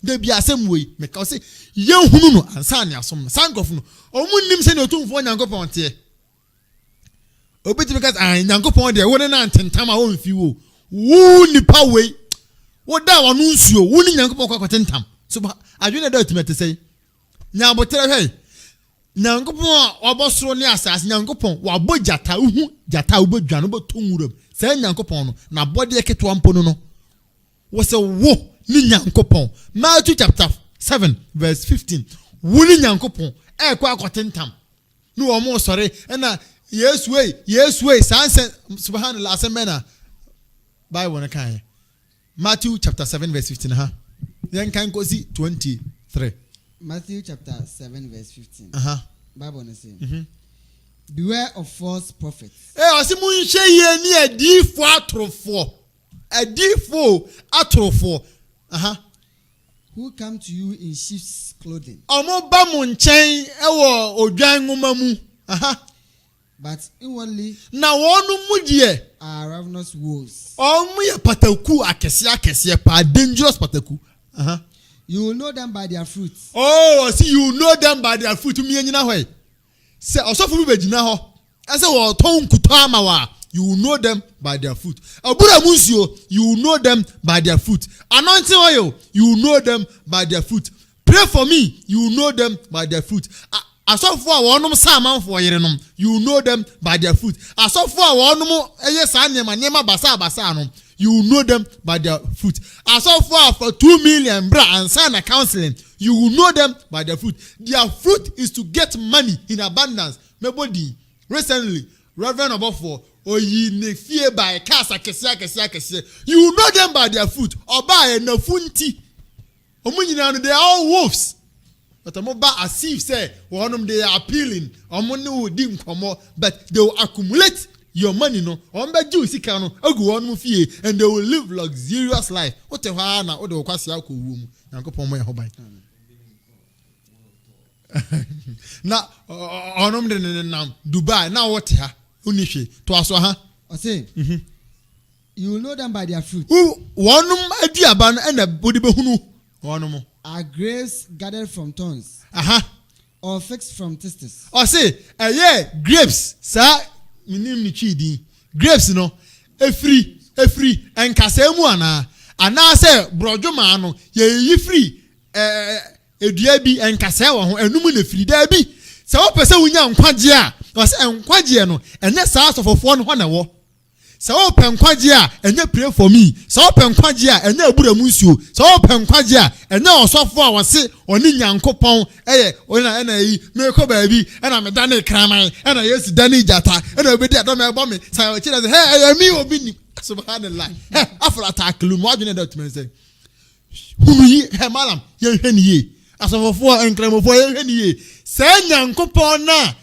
de bia asem we me ka say yen hunu no ansa ne asom sankof no omunnim se ne otumfo Nyankopon te obiti because Nyankopon de wona na ntentam a won fi wo nipa we wo da wonu nsuo wo ni Nyankopon kwa kwatentam so adwene da otimete sei nyabotere hwe Nyankopon obosoro ne asase Nyankopon wabɔ jata uhu jata ubodwa no botonwuram Say Nyankopon, na body a kit one pono was a wo ni Nyankopon. Matthew chapter 7, verse 15. Wuli Nyankopon, kwa kotentam. No more sorry, and yes way, sunset subhanallah asemena. Bible na kai. Matthew chapter 7, verse 15. Then can go see 23. Matthew chapter 7, verse 15. Bible na say. Beware of false prophets. Asimun sheye ni adifo atrofo. Adifo atrofo. Who come to you in sheep's clothing. Omo ba mo nchen ewo odwan nwoma mu. But inwardly Na wonu mu de are ravenous wolves. Omo ye pataku akese pa dangerous pataku. You will know them by their fruits. Oh, see you know them by their fruit. Me nyina hoy. Se osofu bi begina ho. Ase wo ton kuto ama wa. You will know them by their fruit. Abura munsio, you will know them by their fruit. Anointing oil, you will know them by their fruit. Pray for me, you will know them by their fruit. Asofu a wonum saman for yerenom, you will know them by their fruit. Asofu a wonum eye sa nyema basa no, you will know them by their fruit. Asofu for 2 million bra and sign a counseling, you will know them by their fruit. Their fruit is to get money in abundance. Mebodi recently Reverend Obofo oyi ne fie by kasa kese. You know them by their fruit. Oba na funti. Omunyina no they are all wolves. But omoba as if say one they are appealing. Omone wo di nkomo but they will accumulate your money no. Omba ju sika no agu won fie and they will live luxurious life. What the na o de kwase akọ wu mu. Yankopon mo ye hoban. Na onom de nam Dubai na what ha unishi to aso I say, you will know them by their fruit. Wonum aduaba no na bodi behunu wonum. Are grapes gathered from thorns? Or fixed from thistles? I say, grapes, sa minim ni chidi. Grapes no, efri, enkasemu ana say brojuma no, ye free, edua bi enkase wo ho enum na free da bi. Se wo pese wunya nkwagye a, o se nkwagye no, enye sa asofofo no ho na wo. Se wo pe nkwagye a, enye pray for me. Se wo pe nkwagye a, enye abura munsuo. Se wo pe nkwagye a, enye osofo a wo se oni Nyankopon ona na yi me ko ba bi na me dane kraman na Yesu dane jata na obedi adom e bo me sa wo kire say me obi ni subhanallah afra taklu mo adwene da tumi say hunu yi malam ye hwani ye asofofo enkramofo ye hwani ye se Nyankopon na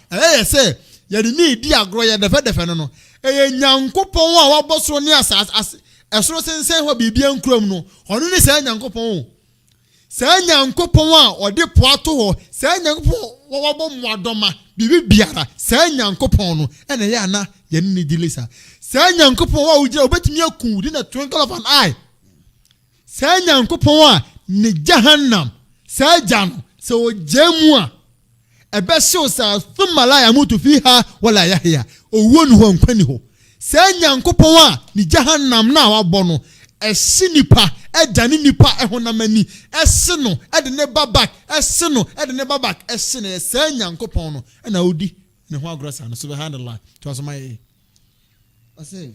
say ye ni di agro ye defe no Nyankopon a wabosoro ne asas esoro sensen ho bibia nkram no ono ne se Nyankopon se Nyankopon a ode poato ho se Nyankopon wabo muadoma bibi biara se Nyankopon no ene ye ana ye ne dilisa se Nyankopon a ugira obetimi akun di na twinkle of an eye se Nyankopon a ne jahannam se jano se o jemu a ebe so sa thumala ya mutu fiha wala yahya owonu ho nkwani ho se Nyankopon a ni jahannam na wabɔ no ɛsi nipa ɛdane nipa ɛhonamani ɛsi no ɛde ne babak ɛsi no ɛde ne babak ɛsi no se Nyankopon no ɛna odi ne ho agrosa no subhanallah to asoma I say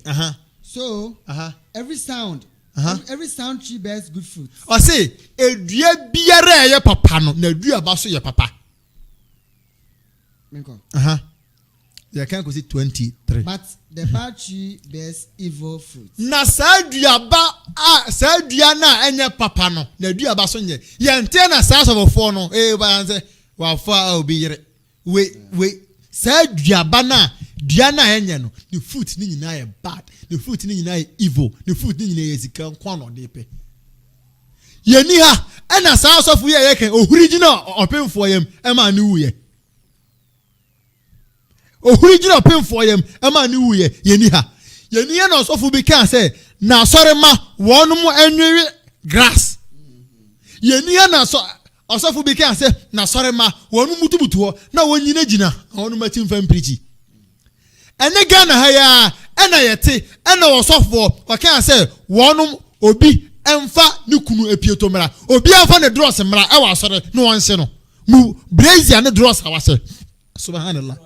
so every sound tree bears good fruit. I say edua biara ye papa no na edua ba so ye papa. You can't go see 23. But the bad tree bears evil fruit. Na sa dua na enye papa no na dua ba so nye ye nte na sa so before no ba nse wa fa obi yire we sa dua ba na dua na enye no the fruit ni nyina ye bad, the fruit ni nyina ye evil, the fruit ni nyina ye sika kwa no de pe ye ni ha na sa so fu ye kan ohuri gina opemfo yam e ma ni wu ye ohuri gina opemfo yam e ma ni wu ye ni ha ye ni na so fu bi kan say na sori ma wonu mu anwi grass ye ni na so osofu bi kan say na sori ma wonu mutubutu ho na wonyina gina wonu ma timfa mprichi ene Ghana ha ya ena yete ena osofo o kan say wonu obi emfa ne kunu epieto mra obi emfa ne dross mra e wa sori no wonse no mu brazier ne dross ha wase subhanallah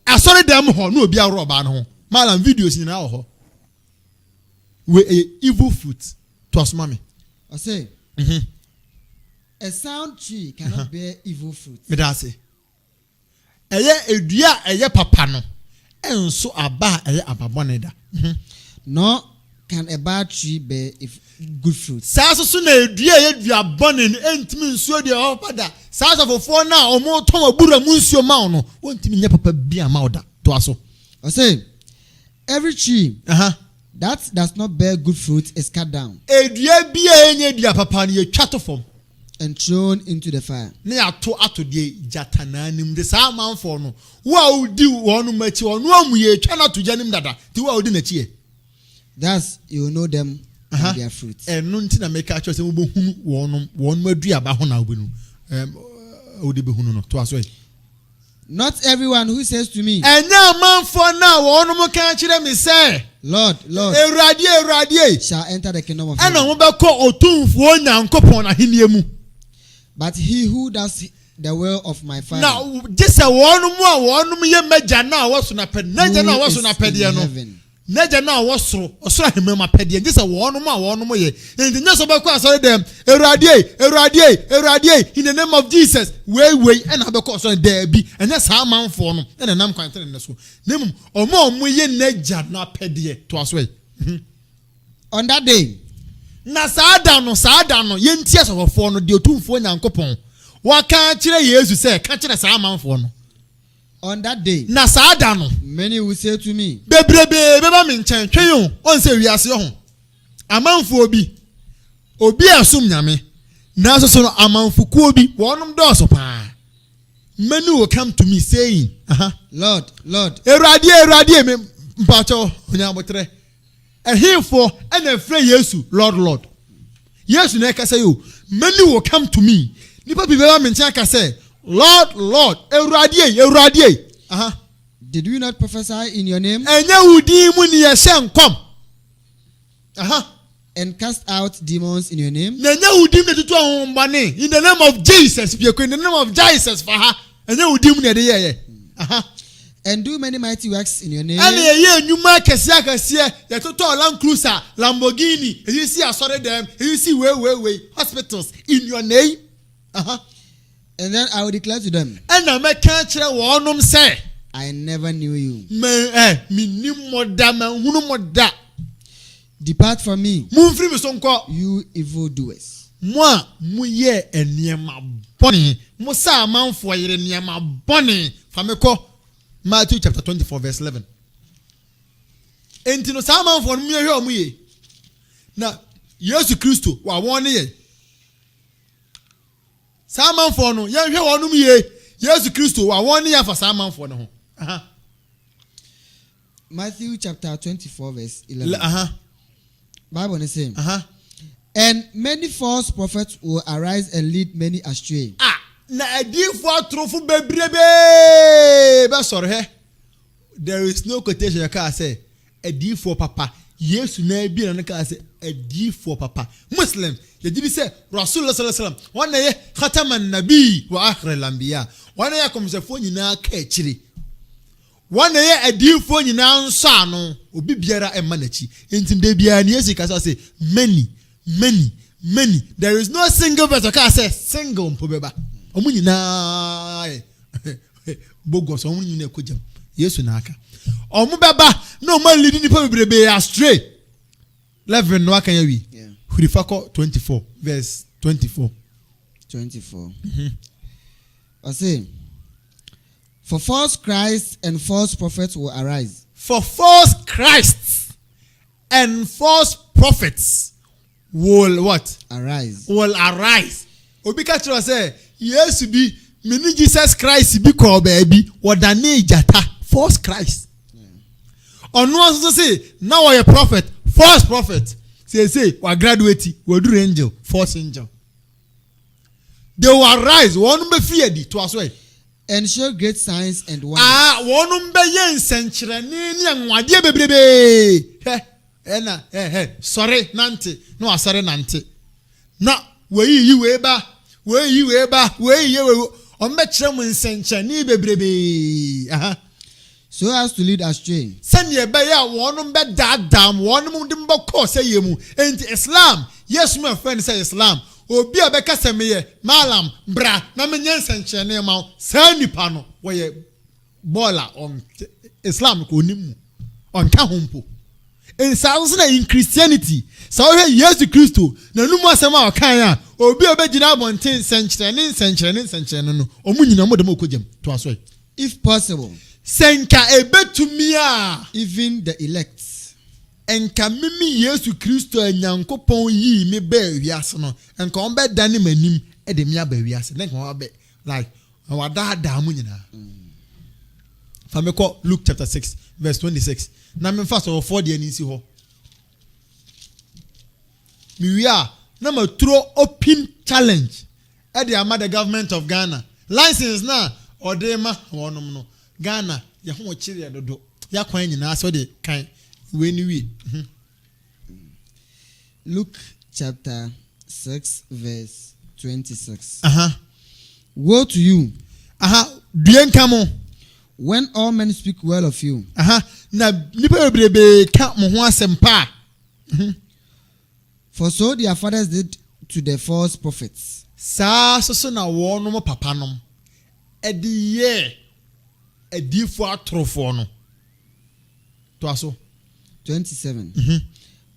asori dem ho no obi aroba no ho malam videos nyina wo ho we evil fruit to asoma I say a sound tree cannot bear evil fruit. Me da say edua papa no enso aba ababone da Nor can a bad tree bear good fruit. Sa so na edua bone no entimi nsuo de opada sa so fofo na omo ton abura mu nsuo ma no wontimi nya papa bia ma oda to aso. I say every tree that does not bear good fruit is cut down. Edua bia enye dua papa no ye twa to fom and thrown into the fire. Na ato de jatananim de sa manfo no wa udi wonu machi wonu amuye twa na to janim dada ti wa udi na chi. Thus you will know them by their fruits. Enu nti na make actually say mo hunu wonu aduaba ho na obenu odi be hunu no to aso. Not everyone who says to me, enya manfo na wonu mo kan kire me say, Lord, Lord, Erade shall enter the kingdom of heaven. heaven. Ena mo be ko otumfo Onyankopon na henie mu. But he who does the will of my Father, Now, just a wonu ye meja na wo so na ped. Neja na wo so na ped ye no. Neja na wo so ahema ma ped ye. Just a wonu ye. And the so be ko asore dem. Erade in the name of Jesus. We and have ko so there bi. Enya sa manfo no. Na nam kwantere ne so. Nemum omo ye neja na ped ye to aso e. On that day, Na saada no ye ntia sofofo no de otumfo Nyankopon waka kire Yesu se ka kire sa amanfo no. On that day, na saada no many will say to me, bebrebe beba me nchen twen on se wiase ho amanfo obi asom nyame na so no amanfo ku obi wonom do pa. Many will come to me saying, Lord, Lord, Erade me mpacho onyamotre ehimfo and afre Yesu Lord. Yesu na ka say you, many will come to me. Nipa bi beba me nchen ka say, Lord, Erade. Did we not prophesy in your name? Enya udi mu ni yese nkom. And cast out demons in your name? Enya udi mu tutu ahombane in the name of Jesus. In the name of Jesus for her. Enya udi mu na de ye. And do many mighty works in your name? And ye nyuma kese ye toto Land Cruiser, Lamborghini, you see asore them, you see way hospitals in your name. And then I will declare to them, And I make kire wonum say, I never knew you. Me ni moda man hunu moda. Depart from me, Mumfiri me so nko. you evildoers. Mo mu ye eniema boni. Mo sa amanfo yere eniema boni. Fameko Matthew chapter 24 verse 11. Enti no sa amanfo no mu ye omu ye. Na Yesu Kristo wa won ye. Sa amanfo no ye hwe wonum ye. Yesu Kristo wa won ye fa sa amanfo no ho. Matthew chapter 24 verse 11. Bible is saying, and many false prophets will arise and lead many astray. Na adifo atrofu bebrebe be soro he. There is no quotation you can say adifo papa. Yesu na bi na ka say adifo papa. Muslim ye dibi say Rasulullah sallallahu alaihi wasallam wana ye khataman nabi wa akhirul anbiya. Wana ye komsefo nyina ka akire. Wana ye adifo nyina nso ano obi biara emma nachi. Entim de biara ni Yesu ka say many. There is no single verse ka say single mpobeba. Omu nyina bogos omu nyina ekojam Yesu na aka omu beba no man leading the people bebrebe astray 11 no aka yawi Hurifako 24 verse 24 I say, for false Christs and false prophets will arise. For false Christs and false prophets will what? Will arise. Obi ka tro say Yesu bi mini Jesus Christ bi ko baby wodane jata false Christ. Onu also say now we a prophet, false prophet. Say we graduate, we do angel, false angel. They will arise, one be feared to us way. And show great signs and wonders. One be yen century ni anwade bebrebe. Sorry nante, no sorry nante. Na we ba. On bet you in century ni bebrebe. so as to lead astray. Send ye by ya one bed that damn one mum course say you and Islam. Yes, my friend say Islam. Obi abeka semeye malam bra na menyen senchene ma sa nipa no we bola on Islam ko nimu on ka hompo. In South in Christianity, so Jesus Christ, na numu asema okan ya obi obegina abonten senchene no omunyina mo dem okogem to aso. If possible, senka ebetumia even the elect. Enka mimi Yesu Kristo anyankopon yi me ba wiase no enka on be dane manim e de me aba wiase na enka wa be like wada da mu nyina. Fameko Luke chapter 6 verse 26. Na me fa so 4 de ani si ho. Mi wia na ma throw open challenge e de ama the government of Ghana. License na odema wonom no. Ghana ya ho chiri dodo. Ya kwan nyina so de kan when we Luke chapter 6 verse 26. Woe to you. Bien kamo. When all men speak well of you. Na nipa bebrebe ka mo ho asempa. For so their fathers did to the false prophets. Sa so na wonom papanom. Ediye edifo atrofo no. To aso 27.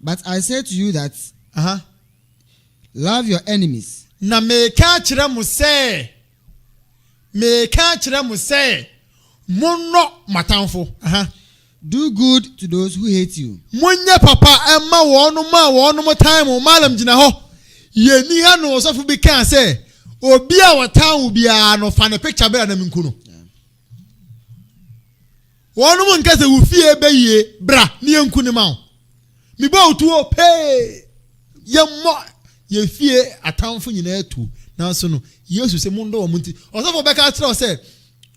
But I say to you that love your enemies. Na me ka kire mo say monno matanfo. Do good to those who hate you. Munye papa emma wonu time malam gina ho. Ye ni ha no so fu bi kan say obi a watan wo bia no fa ne picture be na minku no. Wonu mun kase wo fie be ye bra ni enku ni ma. Mi ba otuo pe ye mo ye fie atamfo nyina atu. Na so no Yesu se mundo wo munti. Osofo be ka tro say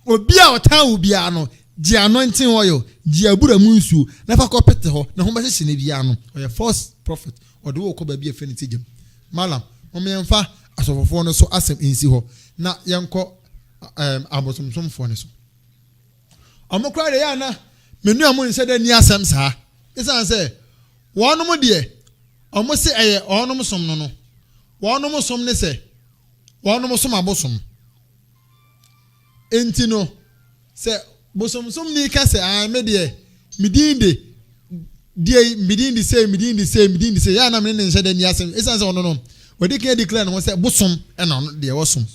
obi a watan wo bia no di anointing oil di abura munsu na fa ko pete ho na ho be hye ne bia no. Oye false prophet o de wo ko ba bia fe ne tigem. Malam o me mfa asofofo no so asem ensi ho na yenko abosomsomfo ne so. Omokra de ya na menu amun se de ni asem saa isan se wonom de omo se eye onom som no wonom som ne se wonom som abosom enti no se bosomsom ni ka se me de midin se ya na me ne se de ni asem isan se ono no wodi kan declare no se bosom e na de wosom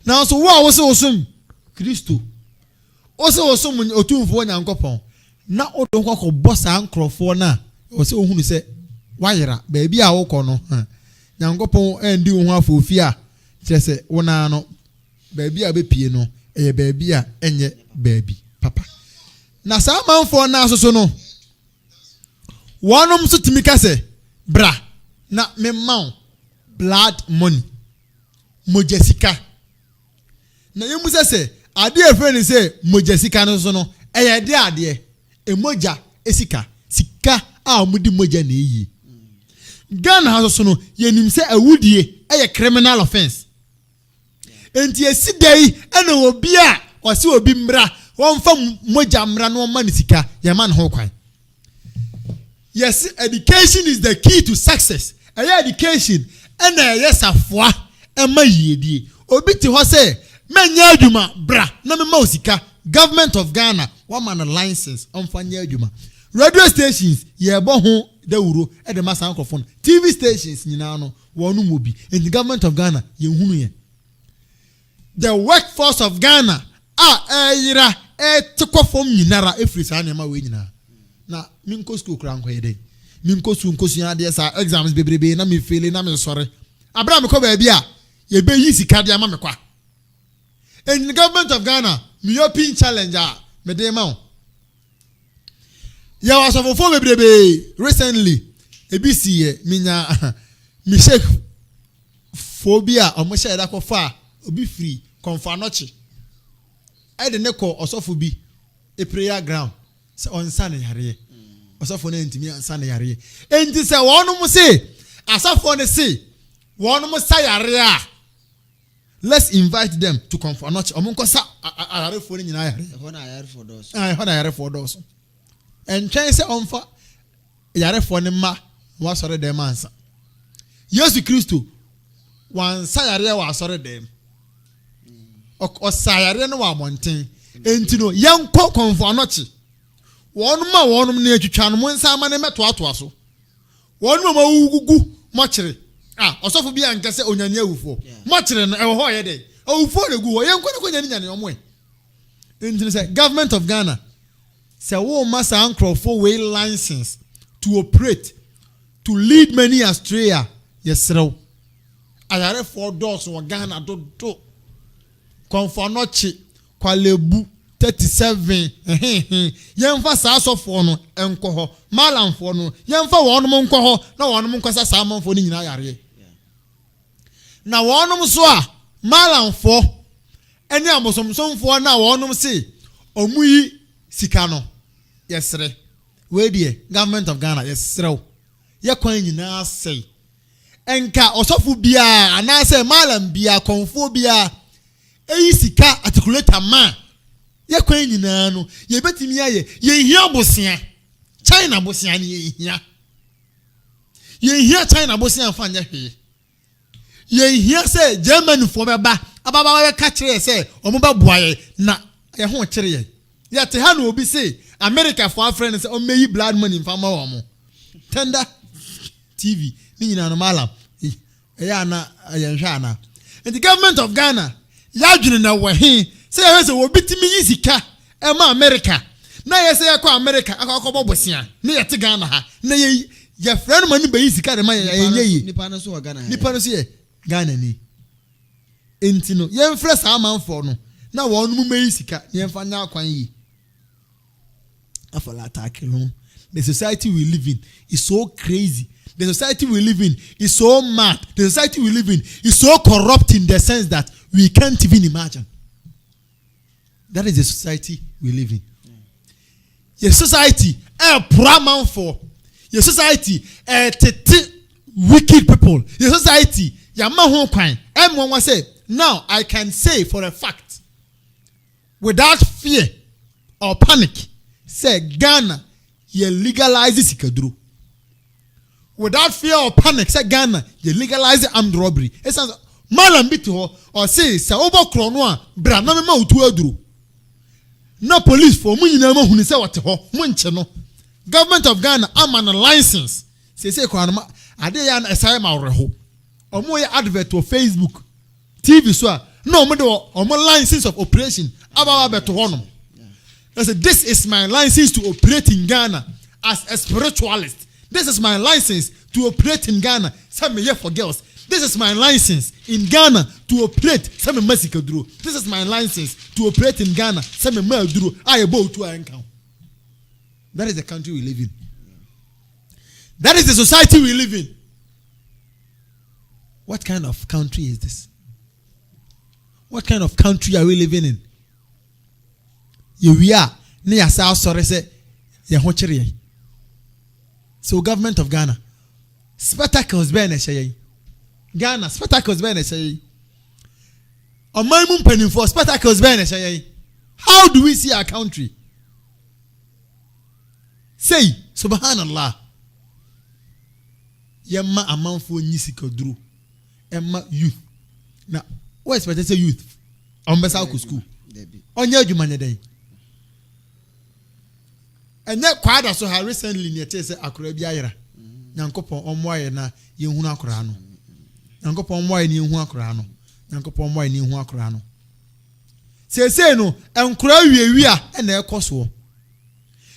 na so wo a wo se wosom Kristo Oso otumfo nyankopon na odo kwakọ bossa ankrofo na o se ohunu se wayera ba bia wo kọ no nyankopon endi wo ho afofi a kire se wona no ba bia be pie no eye ba bia enye ba bi papa na sa manfo na asoso no wonom so timika se bra na memma blood money mojesika na yemusa se ade efreni say moja sika no so no eye de ade emoja esika sika a omudi moja na eyi Ghana ha so no yenim say awudie eye criminal offense enti esidai ena obi a wase obi mra wonfa moja mra no ma ne sika ye man ho kwan. Yes, education is the key to success. Education ena yesafoa ema yiedie obi ti ho say menya adwuma bra na me mausika government of Ghana one man license on fanya adwuma radio stations ye bo ho dawuro e de masa microphone TV stations nyina no wonu mobi in the government of Ghana ye hunu ye the workforce of Ghana yira tekofom nyinara efrisa na ma we nyina na minko school kra nko yede minko su nko su ade sa exams bebrebe na me fail na me sore abra me ko ba bia ye be yi sika dia ma me kwa. In the government of Ghana, me European challenger, me de ma. Ya was of for bebrebe recently. Ebisi ye minya mi shek phobia o mo share da ko fa obi free konfa nochi. I de neko osofo bi a prayer ground. Se on sane yare. Osofo na ntimi ansane yare. Enti se wonu mo se asafo ne se wonu mo sa yare a let's invite them to come for notch. Omunko sa ayarefo ni nyina ayare ɛhɔ na ayarefo dɔɔso ɛhɔ na ayarefo dɔɔso ɛntwɛn sɛ ɔmfa ayarefo ne mma wasɔre dɛm ansa Yesu Kristo wansa yare wɔ asɔre dɛm ɔsa yare no wɔ abɔnten enti no yɛnkɔ kɔnfo anɔkye wɔnom ne atwitwa no mo nsa ama ne mɛtoatoa so wɔnom ma wugugu mɔkyere ɔsɔfo bi anka sɛ onyane awufo mɔkyere no ɛwɔ hɔ yɛ dɛ awufo na gu hɔ yɛnkɔ ne kɔnyane nyane ɔmo enti no sɛ government of Ghana sɛ wo ma saa nkrɔfo wei license to operate to lead many astray yɛserew ayarefo dɔɔso wɔ Ghana dodo kɔnfo anɔkye kwalebu 37 yɛmfa saa asɔfoɔ no ɛnkɔ hɔ malamfoɔ no yɛmfa wɔnom nkɔ hɔ na wɔnom nkɔsa saa amanfoɔ no nyinaa yareɛ na wɔnom so a malamfoɔ ɛne abosomsomfoɔ na wɔnom se ɔmu yi sika no yɛsere wei deɛ government of Ghana yɛserew yɛkwan nyinaa sɛe ɛnka ɔsɔfo biara anaasɛ malam biara kɔnfoɔ biara ɛyi sika articulator ma yɛkwan nyinaa no yɛbɛtumi ayɛ yɛhia bosia China bosia ne yɛhia China bosia mfa nyɛ hwee yɛhia sɛ Germany foɔ bɛba ababa bɛka kyerɛ sɛ ɔmo bɛboa yɛ na yɛho kyerɛ yɛ yɛte ha na obi sɛ America for friend sɛ ɔmmɛyi blood money mfa ma wɔ mo tender TV ni nyina no malam ɛyɛ ana yɛnhwɛ ana the government of Ghana yɛadwene na wɔ he sɛ yɛhwɛ sɛ wɔbɛtumi yi sika ɛma America na yɛsɛ yɛkɔ America akɔkɔbɔ bosia ne yɛte Ghana ha na yɛfrɛ no ma ne bɛyi sika de ma yɛnyɛ yi nipa no so wɔ Ghana nipa no so yɛ Ghana ni enti no yɛmfrɛ saa amanfoɔ no na wɔn mu mɛyi sika yɛmfa nya akwan yi afɔla attack alone. The society we live in is so crazy. The society we live in is so mad. The society we live in is so corrupt in the sense that we can't even imagine. That is the society we live in. Your society, poor man for. Your society, wicked people. Your society, everyone will say, now I can say for a fact, without fear or panic, say Ghana, you legalize sikaduro. Without fear or panic, say Ghana, you legalize armed robbery. It sounds malam bito or say sa over kronwa bra na mema utu aduro. No police for mu nyina ma hunu say what ho mu nche no. Government of Ghana am an license. Say kwanma ade ya na esai ma reho. Omo ye advert to Facebook, TV so no omo de omo license of operation aba beto honom. I said, this is my license to operate in Ghana as a spiritualist. This is my license to operate in Ghana. Some here for girls. This is my license in Ghana to operate. Some Mexico. This is my license to operate in Ghana. Some Mexico. I about to encounter. That is the country we live in. That is the society we live in. What kind of country is this? What kind of country are we living in? We are near South Sorese, Yahocheri. So, government of Ghana, spectacles Beneshay. Ghana, spectacles Beneshay. On my moon penny for spectacles Beneshay. How do we see our country? Say, Subhanallah. Yamma a man for Nisiko Drew. Emma youth. Now, what is better say youth? On Besauku school. On your human day. And that quite so ha recently near Tessa Akrabiara. Yankopon on wire na Yehuna Crano. Yankopon wire ni Hua Crano. Yankopon wire ni Hua Crano. Say no, and cry we are and their coswo.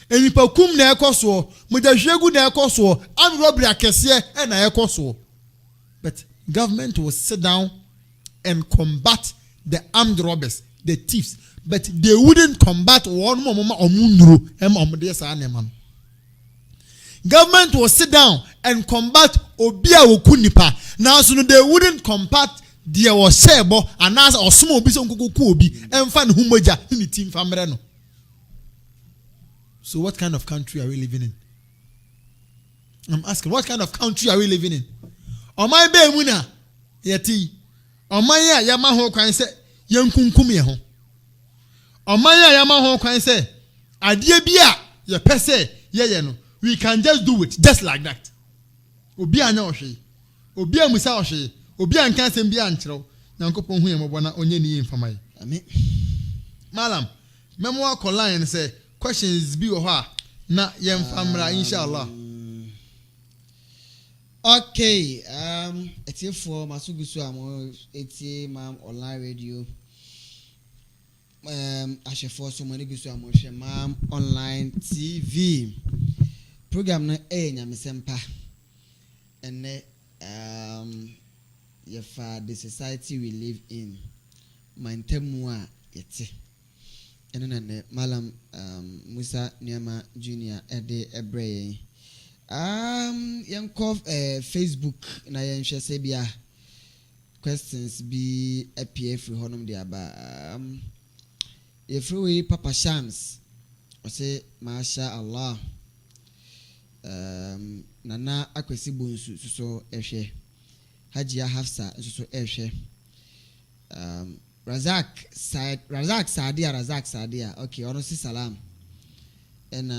And if a cum near coswo, with a shagu near coswo, and robbery a cassia and a coswo. But government will sit down and combat the armed robbers, the thieves. But they wouldn't combat one mama or mundru government will sit down and combat obia okunipa. Now so they wouldn't combat their wasebo and as or small bison kukubi and fan humoja in the team famreno. So what kind of country are we living in? I'm asking, what kind of country are we living in? On my be muna yeti on my yamaho can say yankunkum ye ho. Omaya yama ho kwan say adie bia ye pese ye no we can just do it just like that. Obi anya ohwe. Obi amusa ohwe. Obi anka asem bia ankyerɛw. Nyankopɔn hu yɛmɔbɔ na onye ni mfama yi. Amen. Malam, memo akɔ line say questions bi wɔ hɔ a na yɛmfamra inshallah. Okay, etiefo masugusu amo etie mam online radio. Ashefo so mani gusu amo hwe mam online TV. Program na nyamisempa. Ene yefa the society we live in. Mantemu a yete. Ene na Malam Musa Niama Junior ede ebreye. Yankov Facebook na yenhwe se bia questions bi appear free honum dia ba free Papa Shams o say masha Allah nana akwesi bonsu so ehwe Hajia Hafsa so ehwe Razak Sadia okay ono si salam and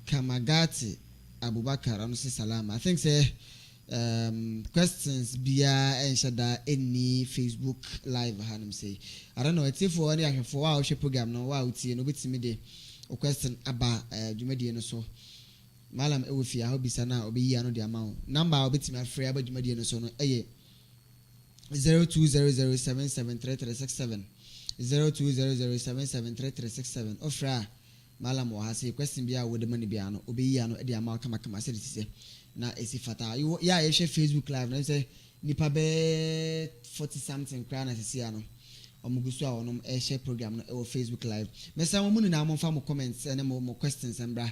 Kamagati Abubakar Anusi Salam. I think say questions biya and shada any Facebook live hanum say. I don't know it's for any for our program no wa uti no bitimi de o question aba jumadi no so. Malam ewofi a hobi sana obi yi ano de amount. Number obitimi afre aba jumadi no so no eye 0200773367 0200773367 ofra Malam wa say question bia wo de mani bia no obeyi ano e de ama kama say dise na esi fata ya ye share Facebook live na say nipa be 40 something kra na sisi ano omugusu a onom e share program no e wo Facebook live mesa mo munu na mo fa mo comments and mo questions embra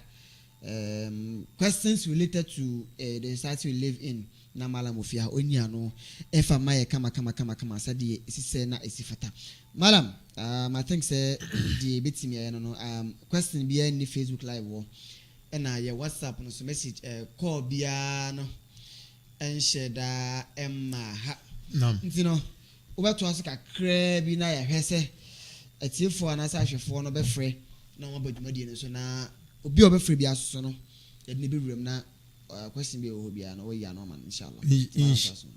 questions related to the society we live in na Malam ofia oni ano e fa maye kama sadi esi se na esi fata Malam I think say the bitimi no question be any Facebook live wo na your WhatsApp no so message call bia no en share da emma ha ntino obeto aso kakra bi na ya hwese atiefo anasa ahwefo no be frɛ na wo badwumadi no so na obi obefrɛ bi aso no yɛ ne bi wuram na question bi wo bia no wo ya no man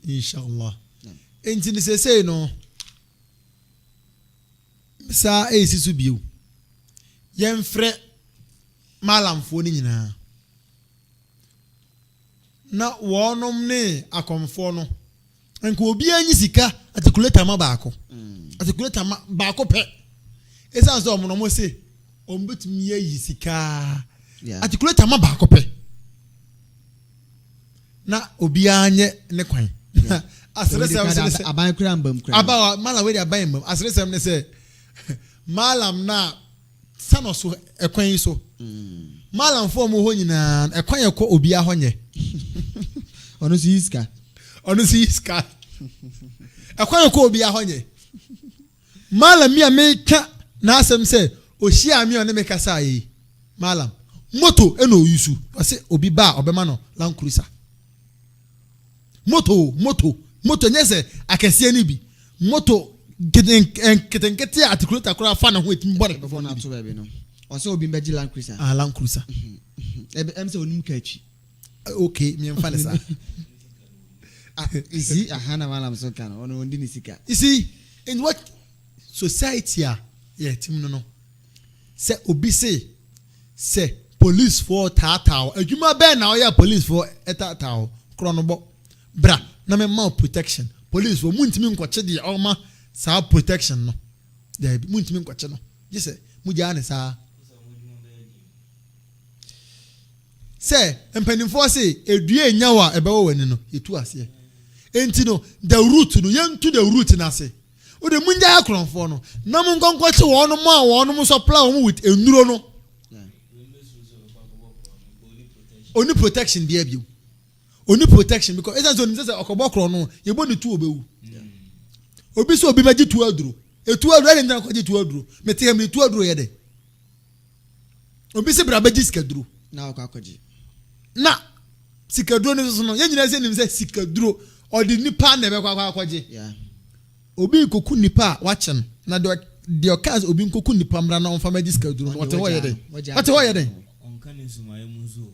inshallah enti ni say no sa esi so bio yemfrɛ malamfo ni nyina na wonom ne akomfo no enko obi anyi sika articulator ma baako articulator ma baako pɛ esa so omo no mo se ombetumi ayi sika articulator ma baako pɛ na obi anye ne kwan asere se aban kura mbam kura aba mala we aban mbam asere se ne se Malam na sano so ekwan yi so Malam fo mo ho nyina ekwan ye ko obi ahonye ono si iska ekwan ye ko obi ahonye Malam mi ameka na asem se ohia ami one meka sa yi Malam moto eno yusu ase obi ba obema no Land Cruiser moto nyese akese ni bi moto kete articulator kura fa na ho etim body before na so baby no o se obi mbeji Land Cruiser Land Cruiser em se onim kachi okay me mfa ne sa isi ahana Malam so kan ono ndi ni sika you see in what society a tim no se obi se police for tata adwuma be na o ya police for tata kro no bo bra na me ma protection police for muntimi nkwache de oma sa protection no there muntimi nkwache no jese muja ne sa se empanimfo se edue nyawa ebewo wani no etu ase enti no the root no yentu the root na se o de munja akronfo no na mun konkwache wo no mo a wo no mo supply wo with enuro no oni protection dia bio oni protection because essence on say okobokro no yebo ni tu obewu obi so obi maji tu aduro etu aduro ani ndan kwaji tu aduro mete am ni tu aduro ye de obi se bra baji sikaduro na okwaji na sikaduro ni so no ye nyina se nim se sikaduro odi nipa na be kwakwaje yeah obi koku nipa wachen na do the occurs obi nkoku nipa mra na onfa magic duro what ho ye den onka ne sumaye munzo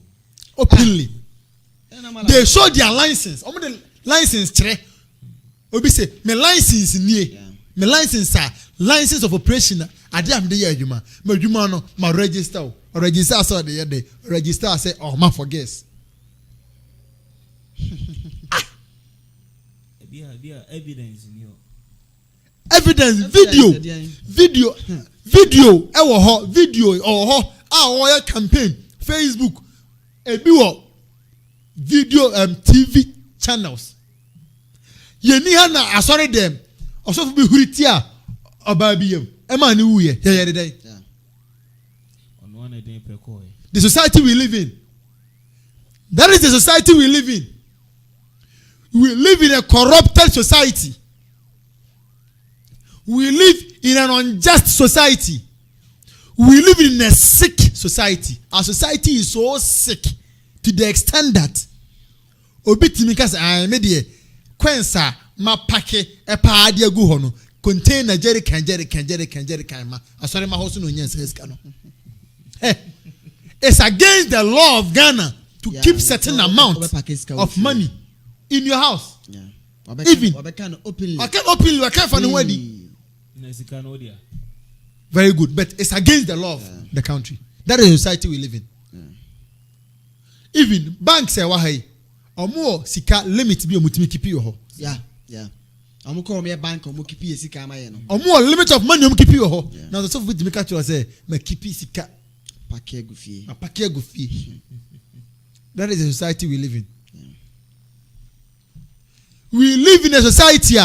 openly they show their license omo the license kire obi say me license nie me license license of operation ade am de ye adwuma ma adwuma no ma register o register so de ye de register say oh ma for guess evidence ni o evidence video ewo ho video ho a campaign Facebook ebi wo video TV channels yeni ha na asori dem osofu bi huriti a oba bi yem e ma ni wuye ye dey ono na den peko the society we live in, that is the society we live in. We live in a corrupted society. We live in an unjust society. We live in a sick society. Our society is so sick to the extent that obitimi kasa I made the kwensa ma pake e pa ade agu ho no container jerrycan ma asore ma hoso no nyansa eska no. It's against the law of Ghana to keep certain amount of money in your house. Even I can openly I can't find a wedding. Very good, but it's against the law of the country. That is the society we live in. Even banks say wahai omo sika limit bi omutimi kipi yo ho. Omo call me a bank omo kipi sika ma ye no. Omo limit of money omo kipi yo ho. Now the stuff with me catch you say me kipi sika pake gufie. Pake gufie. That is the society we live in. We live in a society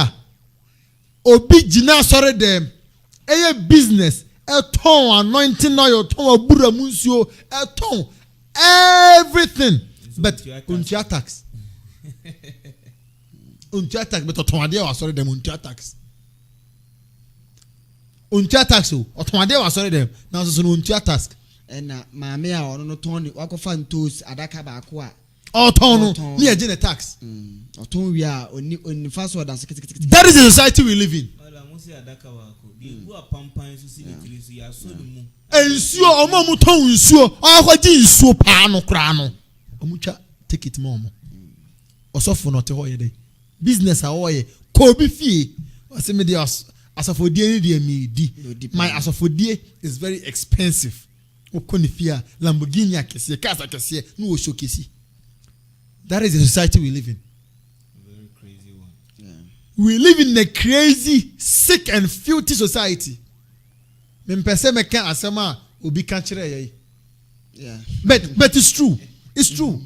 obi jina sore dem eye business e ton anointing oil ton abura munsuo e ton everything but untia tax but ton ade wa sore dem untia tax o ton ade wa sore dem na so no untia tax na maame a ono no ton ni wakofa ntos adaka ba ko a ton no ni agene tax oton wi a oni fa so dance kitikiti. That is the society we live in. Wala mo se adaka wa ko bi bu apampan so si ni so ya so mu ensuo omo mu ton nsuo akwaji nsuo pa no kra no omutwa ticket mo omo osofo no te ho ye dey business a wo ye ko bi fie wase me dey asafodie ni dey me di my asafodie is very expensive okoni fie Lamborghini akese casa akese no wo showcase. That is the society we live in. Very crazy one. We live in a crazy, sick and filthy society. Mpese me kan asema obi kan kire ye. But it's true. It's true.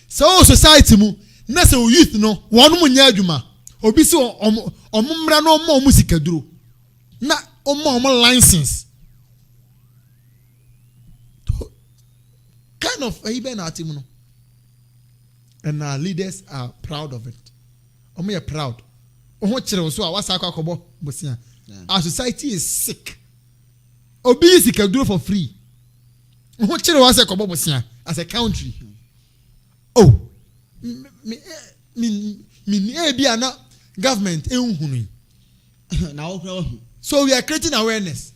So society mu na se youth no wonu mu nya adwuma. Obi se omumra no omo sika duro. Na omo license. Kind of even atimu no. And our leaders are proud of it. We are proud. Our society is sick. Obese can do for free. As a country. Oh, government. So we are creating awareness.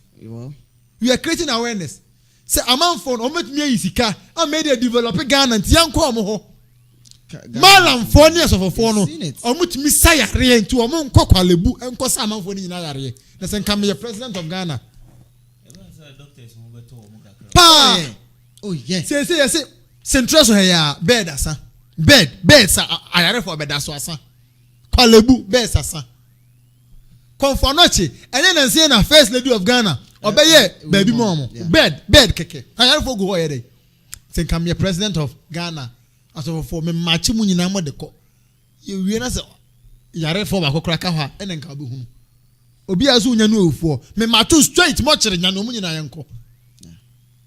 We are creating awareness. Say, a man for Omet I made a developer Ghana and young Malam for years of a phone, or much Messiah to a monk lebu and Kosama for in Alari. Let's come be a president of Ghana. Pa! Oh, yes. Say, Central here, bed, asa. Bed, sir. I are for bed, as was. Kalebu, bed, sir. Confornochi, and then saying a first lady of Ghana. Obey, baby mom. Bed, keke. I are for go ahead. Say, come be a president of Ghana. As for me match mu nyina mo de ko ye wie na se yare for ba kokora ha ene nka be hu obi azu nya no ofuo me match straight mo kire nya no mu nyina yenko.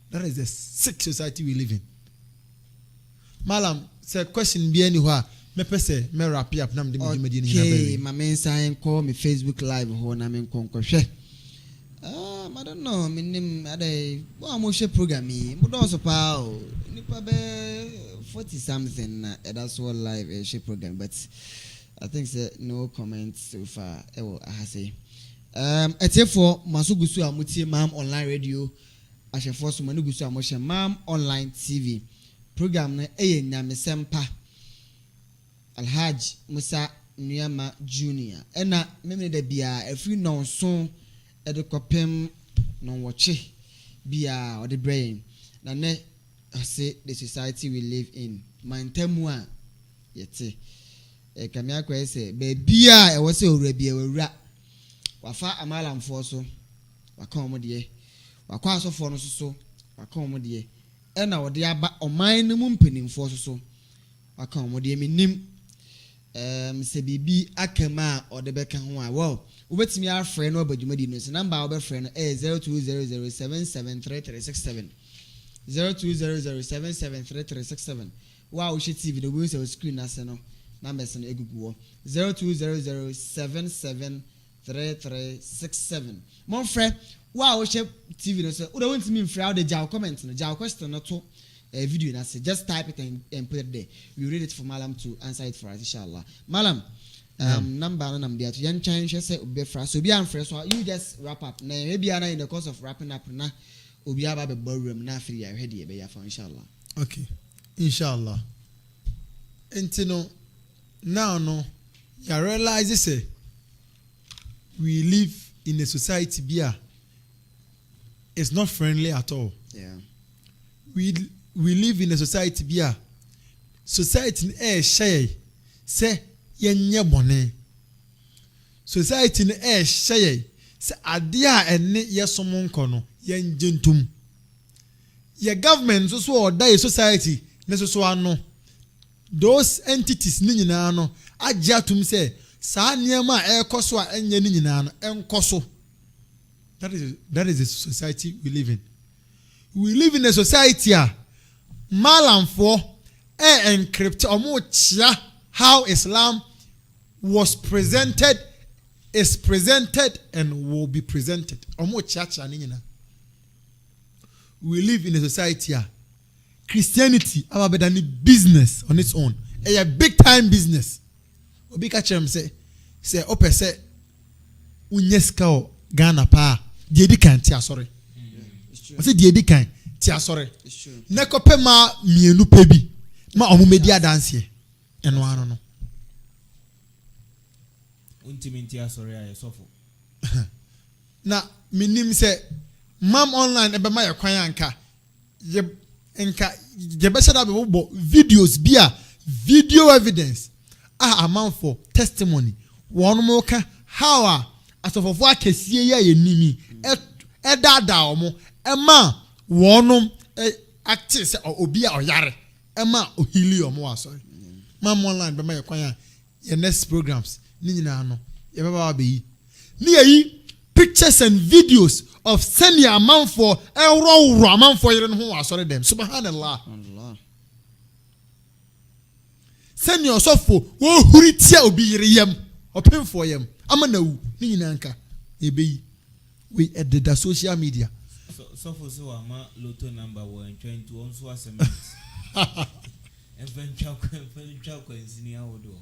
That is the sick society we live in. Malam say question bi ani ho a me pese me wrap up na me de medie ni na be ma me nsan ko me Facebook live ho na me nkonkɔhwɛ I don't know me nim ade bo am hwɛ program yi mo don so pa o nipa be 40 something that's all live share program but I think no comments so far I say Etefo maso gusu amutie mam online radio ahwefo so manu gusu amohye mam online tv program na eye nyamesempa Alhaj Musa Nuyama Junior ena memne da bia afri nonso edekopem non watche bia ode brain na ne say the society we live in mantemu a yete kamia kwa say be bia e wo say owura bia wura wafa amalamfo so waka omode wakwa asofo no so waka omode ena wode aba oman no mu mpanimfo so waka omode menim se bibi akama ode beka ho a wow ubetimi afre no abadwumadi no se number obefre no 0200773367 0200773367 wow she tv the wins of screen ase no numbers no egugu 0200773367 mon frère wow she tv no so we don't me frère how the jaw comment no jaw question no to video na say just type it and put it there. We read it for Malam to answer it for us inshallah. Malam number no there to yan change say obi fra so obi am fra so you just wrap up na maybe ana in the course of wrapping up na obi aba be ballroom na free ya ready be ya for inshallah. Okay, inshallah. Entino now no you realize say we live in a society bia it's not friendly at all. Yeah. We live in a society bia society share say yenye bone society share say ade a ene yesom nko no yenjentum ye government so oda society ne so ano those entities ni nyina no agiatum say saa niema ekoso a enye ni nyina no enkoso. That is the society we live in. We live in a society Malamfo encrypt how Islam was presented, is presented, and will be presented. We live in a society Christianity ababedani business on its own. A big time business. Obi kachem say ope say unyeska o Ghana pa diedi kan ti asore. I say diedi kan ti asore. Nekope ma mienu pebi ma omumedi adanse eno ano no untiminti asore aye sofo na minim se mam online ebe ma yakwan anka ye bese da be bo videos bia video evidence amount for testimony won mo ka how asofofo akesie ya yenimi edada omo ema wonum active say obi a oyare ema ohili omo aso mam online be ma yakwan ya next programs ni nyina no ye baba be yi ni yi pictures and videos of senior man for euro man for yere no ho asore dem subhanallah senior sofo wo huri tia obi yere yam open for yam amanawu ni nyina nka ebe yi we edit the social media sofo so ama lotto number 120 on so cement eventual nsini awodo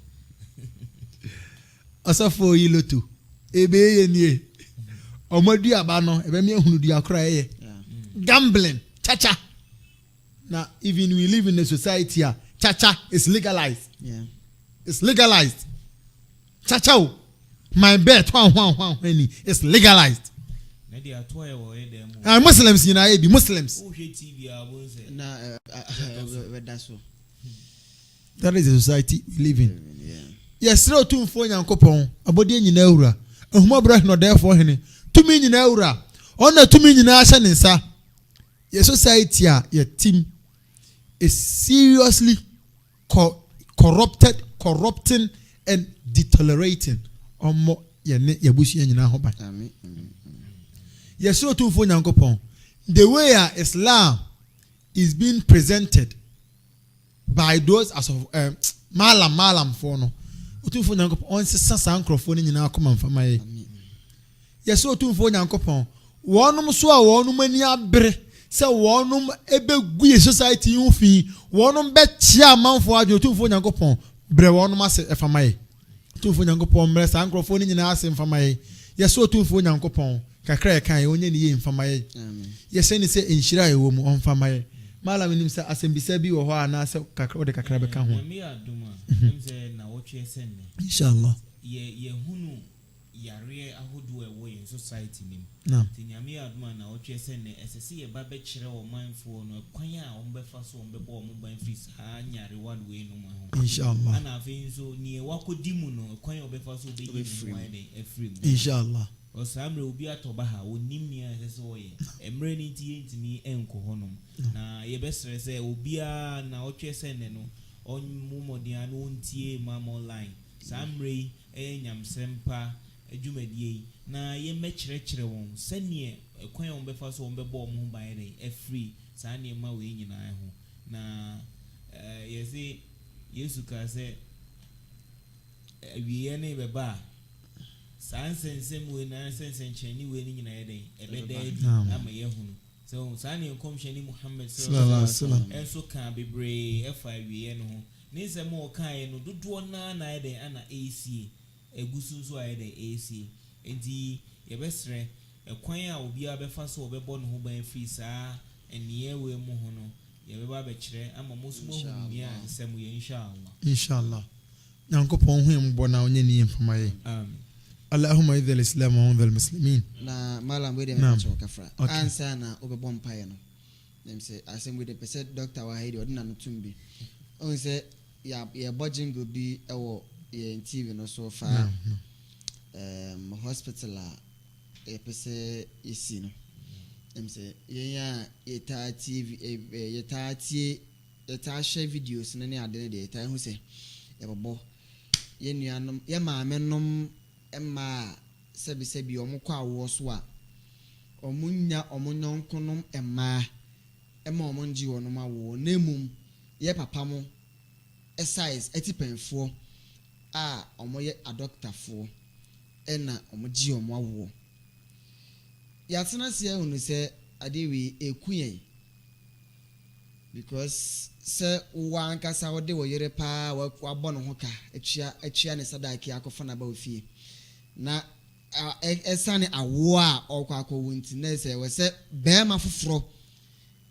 asafo yi lotto ebe ye nie omadu aba no ebe me ehunu di akra ye gambling chacha. Now even we live in a society chacha is legalized. It's legalized. Chacha my bet when it's legalized. Muslims you know be Muslims. That is the society we live in. Yes, no too for Yankopon, abodi nyina ewura. Ehuma bra no therefore hene. Tumi nyina ewura. Ona tumi nyina ahye ne nsa. Your society your team is seriously corrupting and deteriorating. Omo ye yabushi nyina ho ba. Amen. Yes, no too for Yankopon. The way Islam is being presented by those as of malam for no. Otumfo Nyankopon on sesa nkrofo ni nyina akoma mfama ye. Yeso otumfo Nyankopon wonum so a wonum ani abre se wonum ebegu ye society hu fi wonum be chia manfo adwo otumfo Nyankopon bre wonum ase efama ye. Otumfo Nyankopon mre sa nkrofo ni nyina ase mfama ye. yɛsɛ otumfuo nyankopɔn kakra yɛ kan onye ne yɛ mfama yɛ yɛsɛ ne sɛ nhyira ɛwɔ mu ɔmfama yɛ malam nim sɛ asɛmbisa bi wɔ hɔ anaasɛ kakra wode kakra bɛka ho inshallah yɛhunu yareɛ ahodoɔ ɛwɔ yɛn society nim nti nyame adoma na wɔtwe sɛ ne ɛsɛ sɛ yɛba bɛkyerɛ ɔmanfoɔ no kwan a wɔmbɛfa so wɔmbɛbɔ ɔmo ban firi saa nyarewa no wei no mu ho inshallah ana afei nso neɛ wakɔdi mu no kwan a wɔbɛfa so wɔbɛyi mu ɛfiri mu inshallah ɔsaa mmerɛ obi atɔ ba ha ɔnim nea ɛsɛ sɛ wɔyɛ mmerɛ no nti yɛntumi ɛnkɔ hɔnom na yɛbɛsrɛ sɛ obiara na ɔtwe sɛ ne no ɔmo mmɔden a na ɔntie mam online saa mmerɛ yi ɛyɛ nyamsɛm pa adwumadie yi na yɛmmɛkyerɛkyerɛ wɔn sɛneɛ kwan a wɔbɛfa so wɔbɛbɔ wɔn ho ban yɛ ɛfiri saa nneɛma wei nyinaa ho na yɛsɛ yesu kaa sɛ awieɛ ne bɛba a saa nsɛnsɛm wei na nsɛnsɛnkyerɛnne wei no nyinaa yɛ dɛn ɛbɛda adi ama yɛhunu so saa ne nkɔmhyɛne muhammad sallallahu alaihi wasallam ɛnso kaa bebree ɛfa awieɛ no ho ne nsɛm a ɔkaeɛ no dodoɔ naa na yɛ dɛn ana ɛɛsie egu so ayɛ dɛ ɛɛsie nti yɛbɛsrɛ ɛkwan a obiara bɛfa so ɔbɛbɔ ne ho ban firi saa ɛneɛ wei mu ho no yɛbɛba bɛkyerɛ ama mo so mohu nea nsɛm yɛ inshallah nyankopɔn hu yɛn bɔ na onye ne mfama yɛ amen allahumma idh al-islam wa idh al-muslimin na malam we de me cho kafra ansa na obɛbɔ mpaeɛ no nem sɛ asɛm we de pɛsɛ doctor wa haidi ɔde na no tumbi on sɛ ya bɔdjingo bi ɛwɔ yɛn TV no so fa hospital a yɛpɛsɛ yɛsi no ɛm sɛ yɛn a yɛtaa TV yɛtaa tie yɛtaa hyɛ videos no ne ade ne deɛ yɛtaa hu sɛ yɛbɛbɔ yɛn nuanom yɛ maame nom ɛma sɛbi ɔmo kɔ awoɔ so a ɔmo nya ɔmo nyɔnkonom ɛmaa ɛma ɔmo ngye wɔnom awoɔ na emum yɛ papa mo size ɛtipɛnfoɔ a ɔmo yɛ adɔktafoɔ ɛna ɔmo gye ɔmo awoɔ yɛatena se ehunu sɛ ade wi eku yɛn because sɛ wa ankasa wɔde wɔ yere paa wabɔ ne ho ka atua ne sadaki akɔfa na ba ofie na ɛsane awoɔ a ɔkɔ akɔwo nti na sɛ wɔsɛ bɛrima foforɔ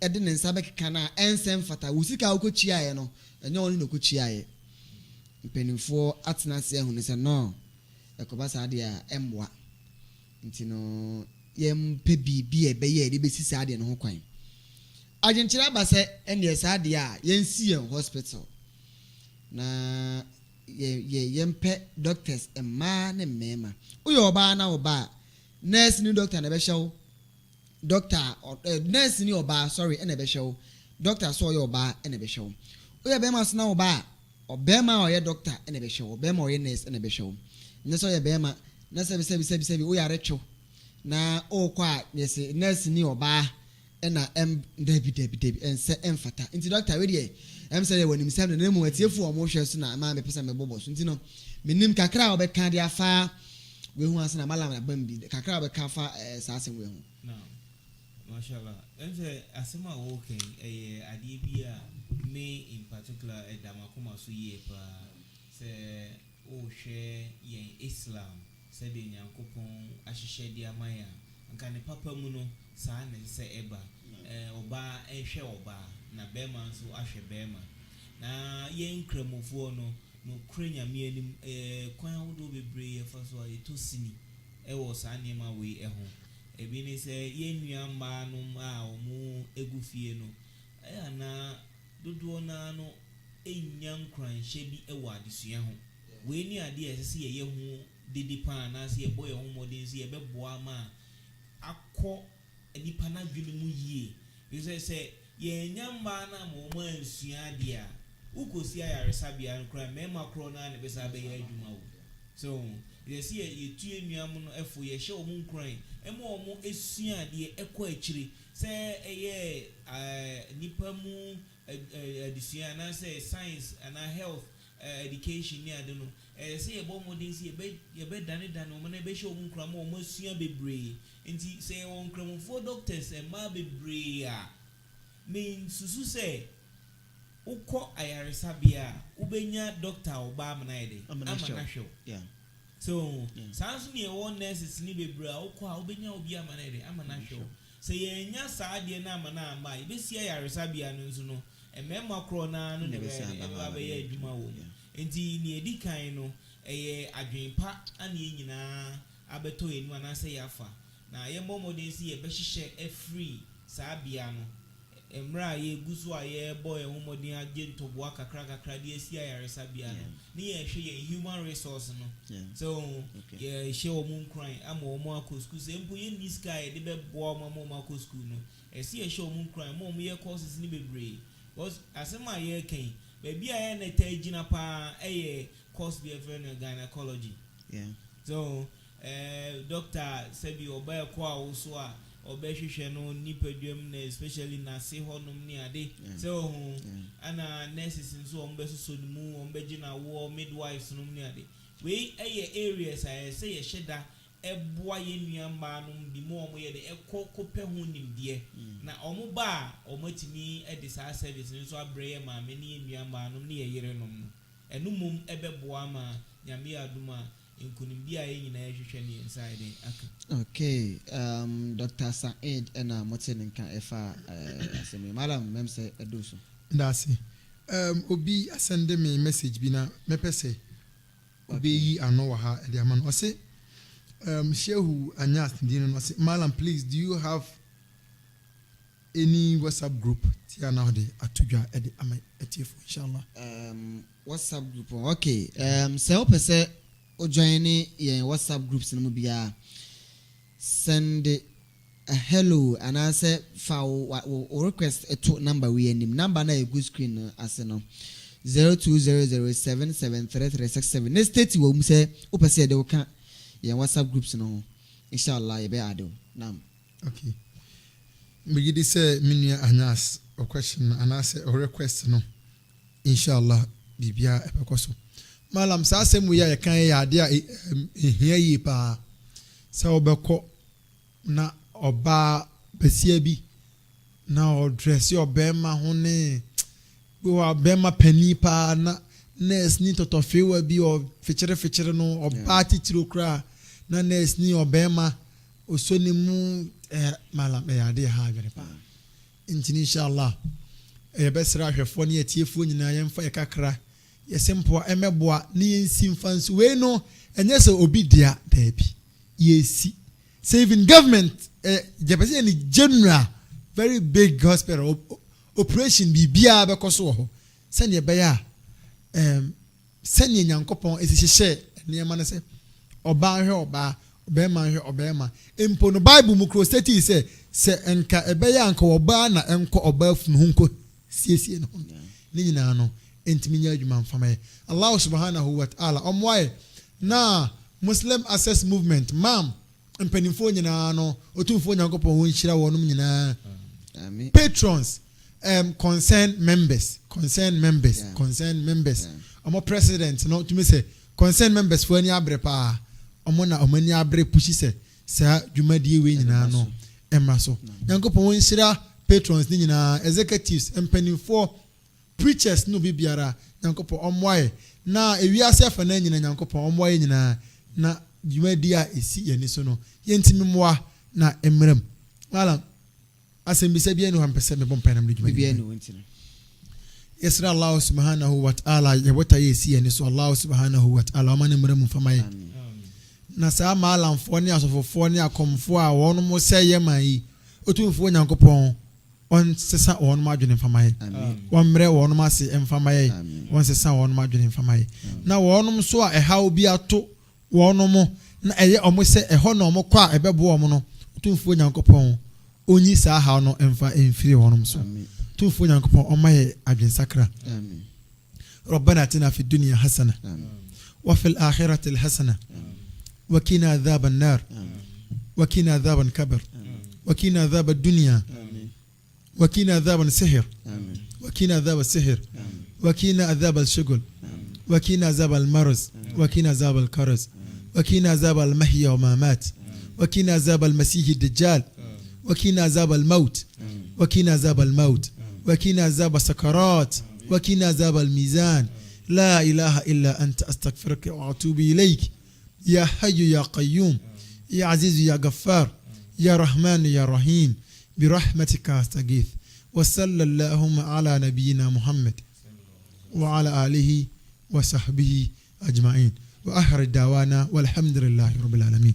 ɛde ne nsa bɛkeka na ɛnsɛm fata wo sika wokɔkyiaeɛ no ɛnyɛ wɔn ne kɔkyiaeɛ mpanimfoɔ atena se ehunu sɛ no ɛkɔba saa deɛ a ɛmmoa nti no yɛmpɛ biribi a ɛbɛyɛ a yɛde bɛsi saa deɛ no ho kwan agyenkyerɛ aba sɛ ɛneɛ saa deɛ a yɛnsi yɛn hospital na yɛmpɛ doctors mmaa ne mmarima woyɛ ɔbaa na ɔbaa nurse ni doctor na ɛbɛhyɛ wo doctor nurse ni ɔbaa sorry ɛna ɛbɛhyɛ wo doctor so ɔyɛ ɔbaa ɛna ɛbɛhyɛ wo woyɛ bɛrima so na ɔbaa ɔbɛrima a ɔyɛ doctor ɛna ɛbɛhyɛ wo ɔbɛrima a ɔyɛ nurse ɛna ɛbɛhyɛ wo nyɛ sɛ ɔyɛ bɛrima na sɛbi woyɛ aretwo na ɔkɔ a yɛsɛ nurse ni ɔbaa ɛna dabi ɛnsɛ ɛmfata nti doctor we deɛ ɛm sɛ yɛwɔ nim sɛm na mu atiefu ɔmo hwɛ so na ama mepɛ sɛ mebɔbɔ so nti no menim kakra a wɔbɛka de afa we hu ase na malam na bam bi kakra a wɔbɛka afa saa asɛm we hu na mashallah ɛm sɛ asɛm a wɔkɛn ɛyɛ adeɛ bi a me in particular ɛdamakoma so yie paa sɛ wohwɛ yɛn Islam sɛdeɛ Nyankopɔn ahyehyɛ de ama yɛn nka ne papa mu no saa ne sɛ ɛba ɔbaa ɛhwɛ ɔbaa na bɛrima nso ahwɛ bɛrima na yɛn nkramofoɔ no kura nyame anim kwan ahodoɔ bebree yɛfa so a yɛtɔ sini ɛwɔ saa nneɛma wei ɛho ebi ne sɛ yɛn nua mmaa nom a ɔmo egu fie no ɛyɛ na dodoɔ naa no ɛnya nkranhyɛ bi ɛwɔ adesua ho wei ne adeɛ ɛsɛ sɛ yɛyɛ ho dede paa anaasɛ yɛbɔ yɛn ho mmɔden sɛ yɛbɛboa ma akɔ nipa na dwene mu yie sɛ yɛnya mmaa na ma ɔmo ansua adeɛ a wokosi ayaresabea no koraa mmarima korɔ na ne bɛsa bɛyɛ adwuma wo so yɛsɛ yɛtue nnuam no ɛfo yɛhyɛ ɔmo nkuran ɛma ɔmo esua adeɛ ɛkɔ akyire sɛ ɛyɛ nipa mu adesua anaasɛ science ana health education ne ade no sɛ yɛbɔ mmɔden sɛ yɛbɛdane ɔmo na yɛbɛhyɛ ɔmo nkuran ma ɔmo asua bebree nti sɛ yɛwɔ nkramofoɔ doctors mmaa bebree a mensusu sɛ wokɔ ayaresabea a wobɛnya doctor ɔbaa ama na yɛ de ama na hwɛ so saa so ne ɛwɔ nurses ne bebree a wokɔ a wobɛnya obi ama na de ama na hwɛ sɛ yɛnya saa deɛ na ama na ama yɛbɛsi ayaresabea no nso no mmarima korɔ na no ne bɛyɛ adwuma wɔ mu nti ne edi kan no ɛyɛ adwenpa ana yɛn nyinaa abɛtɔ yɛn mu anaasɛ yɛafa na yɛmmɔ mmɔden si yɛbɛhyehyɛ afiri saa bea no mmerɛ a yɛgu so a yɛbɔ yɛn ho mmɔden agye ntɔboa kakra de asi ayaresabea no ne yɛhwɛ yɛn human resource no so yɛhyɛ wɔn nkran ama wɔn akɔ school sɛ mpo yɛnni sika a yɛde bɛboa wɔn ama wɔn akɔ school no ɛsi yɛhyɛ wɔn nkran ma wɔn yɛ courses ne bebree asɛm a yɛreka baabi a yɛn na ɛta gyina paa ɛyɛ course bi ɛfɛ no gynecology so doctor sɛbi ɔbaa ɛkɔ a wɔso a ɔbɛhwehwɛ no nipadwam na especially na se hɔnom ne ade sɛ ɔho ana nurses nso wɔn bɛsoso ne mu wɔn bɛgyina wɔ midwives nom ne ade wei ɛyɛ areas a yɛsɛ yɛhyɛ da ɛboa yɛn nua mmaa no bi mu wɔn yɛ de ɛkɔ kɔpɛ ho nimdeɛ na wɔn ba a wɔn atumi ɛde saa service nso abrɛ yɛ maame ne yɛn nua mmaa no ne yɛ yere nom no ɛno mom ɛbɛboa ma nyame adum a nkunimdi a yɛn nyinaa yɛhwehwɛ ne yɛn side aka. Okay, Dr. Said ɛna mote ne nka ɛfa asɛm madam mem sɛ ɛdo so. Ndase. Obi asende me message bi na mepɛ sɛ obi yi ano wɔ ha ɛde ama no ɔse Shehu Anyas Dino no ɔse Malam, please, do you have any WhatsApp group tia na ɔde atodwa ɛde ama etiefo inshallah. WhatsApp group okay, sɛ wopɛ sɛ o join in WhatsApp groups no mu bia send a hello and answer for request a to number we name number na good screen as no 0200773367 next state we mu say o pese de o kan ye WhatsApp groups no inshallah ye be ado nam. Okay, me gidi say minua Anyas a question and answer a request no inshallah bibia ebekoso Malam saa asɛm yi a yɛka yɛ ade a ehia yi paa sɛ ɔbɛkɔ na ɔbaa besia bi na ɔdrɛse ɔbɛrima ho ne ɔbɛrima pani paa na nurse ni tɔtɔfewa bi ɔfikyere no ɔbaa titiri okura na nurse ni ɔbɛrima oso ne mu malam ɛyɛ ade ha adwene paa nti inshallah yɛbɛsrɛ ahwɛfoɔ ne yɛtiefoɔ nyinaa yɛmfa yɛ kakra yesempoa emeboa ne yensi mfanso we no enye se obi dia daabi yesi saving government jepese ni general very big hospital operation bibia bekoso ho se ne be ya se ne nyankopon esihye ne ma ne se oba hwe oba obema hwe obema empo no bible mu crostati se enka ebe ya anka oba na enko oba funu hunko siesie no ne nyina no entiminya adwuma mfamaye Allah subhanahu wa ta'ala omwae na Muslim Access Movement mam mpanimfo nyina no otumfo nyankopon ho nhyira wonum nyina amen patrons concerned members omo president no tumi say concerned members fo ani abre pa omo na omani abre pushi say sa dwumadie we nyina no emra so nyankopon ho nhyira patrons ni nyina executives mpanimfo preachers no bibiara nyankopon omwae na ewiase afa na nyina nyankopon omwae nyina na dwumadi a esi yeni so no yentimi moa na emrem malam asembisa bia no hampese me bompanam de dwumadi bia no wentino yesra Allah subhanahu wa ta'ala yebota yesi yeni so Allah subhanahu wa ta'ala amane mrem mfamaye na saa malamfo ne asofofo ne akomfo a won mo seye man otumfo nyankopon on sesa won ma adwene mfamaye won mre won ma se mfamaye won sesa won ma adwene mfamaye na wonum so a ehaw bi ato wonum na eye omo se eho na omo kwa ebebo omo no otumfo nyankopon onyi saa ha no emfa emfiri wonum so otumfo nyankopon omaye adwene sakra amen ربنا اتنا في الدنيا حسنه وفي الاخره الحسنه وقنا عذاب النار وقنا عذاب الكبر وقنا عذاب الدنيا وكينا عذاب السحر وكينا عذاب السحر وكينا عذاب الشغل وكينا عذاب المرض وكينا عذاب الكرز وكينا عذاب المحيا وممات وكينا عذاب المسيح الدجال وكينا عذاب الموت وكينا عذاب الموت وكينا عذاب السكرات وكينا عذاب الميزان لا اله الا انت استغفرك واتوب اليك يا حي يا قيوم يا عزيز يا غفار يا رحمن يا رحيم برحمتك أستغيث وصلى اللهم على نبينا محمد وعلى آله وصحبه أجمعين وآخر دعوانا والحمد لله رب العالمين.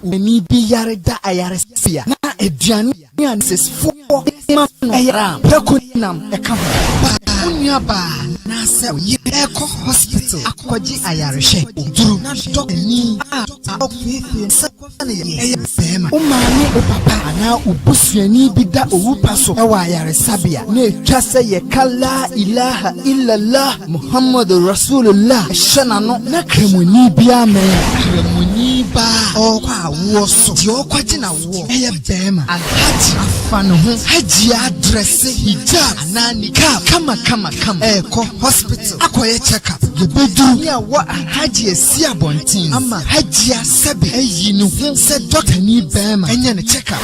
Ni biyare da ayare sia na eduane anses fo ayara prekunam eka unya ba na se eko hospital akwaji ayare hwe duru na doctor ni ofefe sakwane ye bema o maame o papa na obusuani bi da owupa so e wa ayare sabia na etwa se ye kala ilaha illallah muhammadur rasulullah shana no na kremoni bia men kremoni ba kwa wo so di okwaji na wo eye bema alhaji afano ho haji address hijab na nikab kama ko hospital akoye check up yebedu ya wa haji esi abontin ama haji asabe eyi no ho se doctor ni bema enye ne check up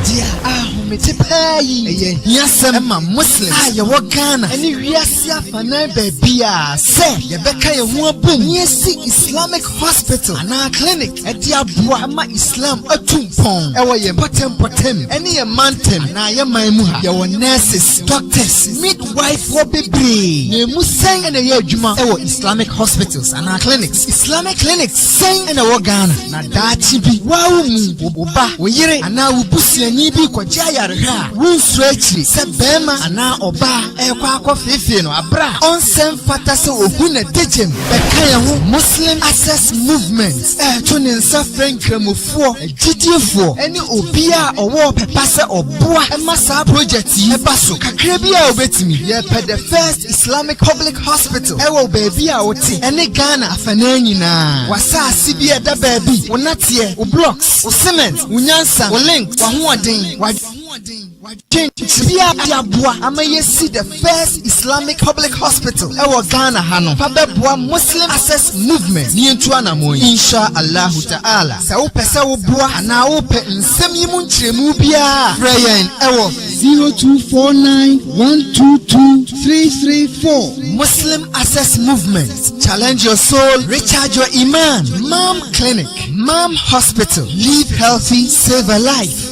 dia ahomete payi eye hiasem ma muslim aye wo Ghana eni wiase afana bebia se yebeka ye ho abom yesi Islamic hospital ana clinic edi aboa ama Islam atumpon ewo ye potem eni ye mantem na ye manmu ha ye wo nurses doctors midwife wo bebre ne musen ene ye adwuma ewo Islamic hospitals ana clinics Islamic clinics sen ene wo Ghana na dachi bi wawu mu oba wo yire ana wo busuani bi kwaja yare ha wo nsrechi se bema ana oba ekwa akofefe no abra onsem fata se ohu na dejem beka ye ho Muslim Access Movement to ne nsa frankramofo agidifo ene obi a owo pepa se oboa emasa project yi eba so kakra bi a obetimi ye pe the first Islamic public hospital ewo baby a wote ene Ghana afana nyina wasa asibi eda baby wonatie wo blocks wo cement wo nyansa wo link wo hoɔden Bia Diabua ama yesi the first Islamic public hospital ewo Ghana hano pabeboa Muslim Access Movement ni entu anamoyi insha Allah ta'ala sa wo pese wo boa ana wo pe nsem yi mu nkyeremu bia prayer ewo 0249122334 Muslim Access Movement challenge your soul recharge your iman Mom Clinic Mom Hospital live healthy save a life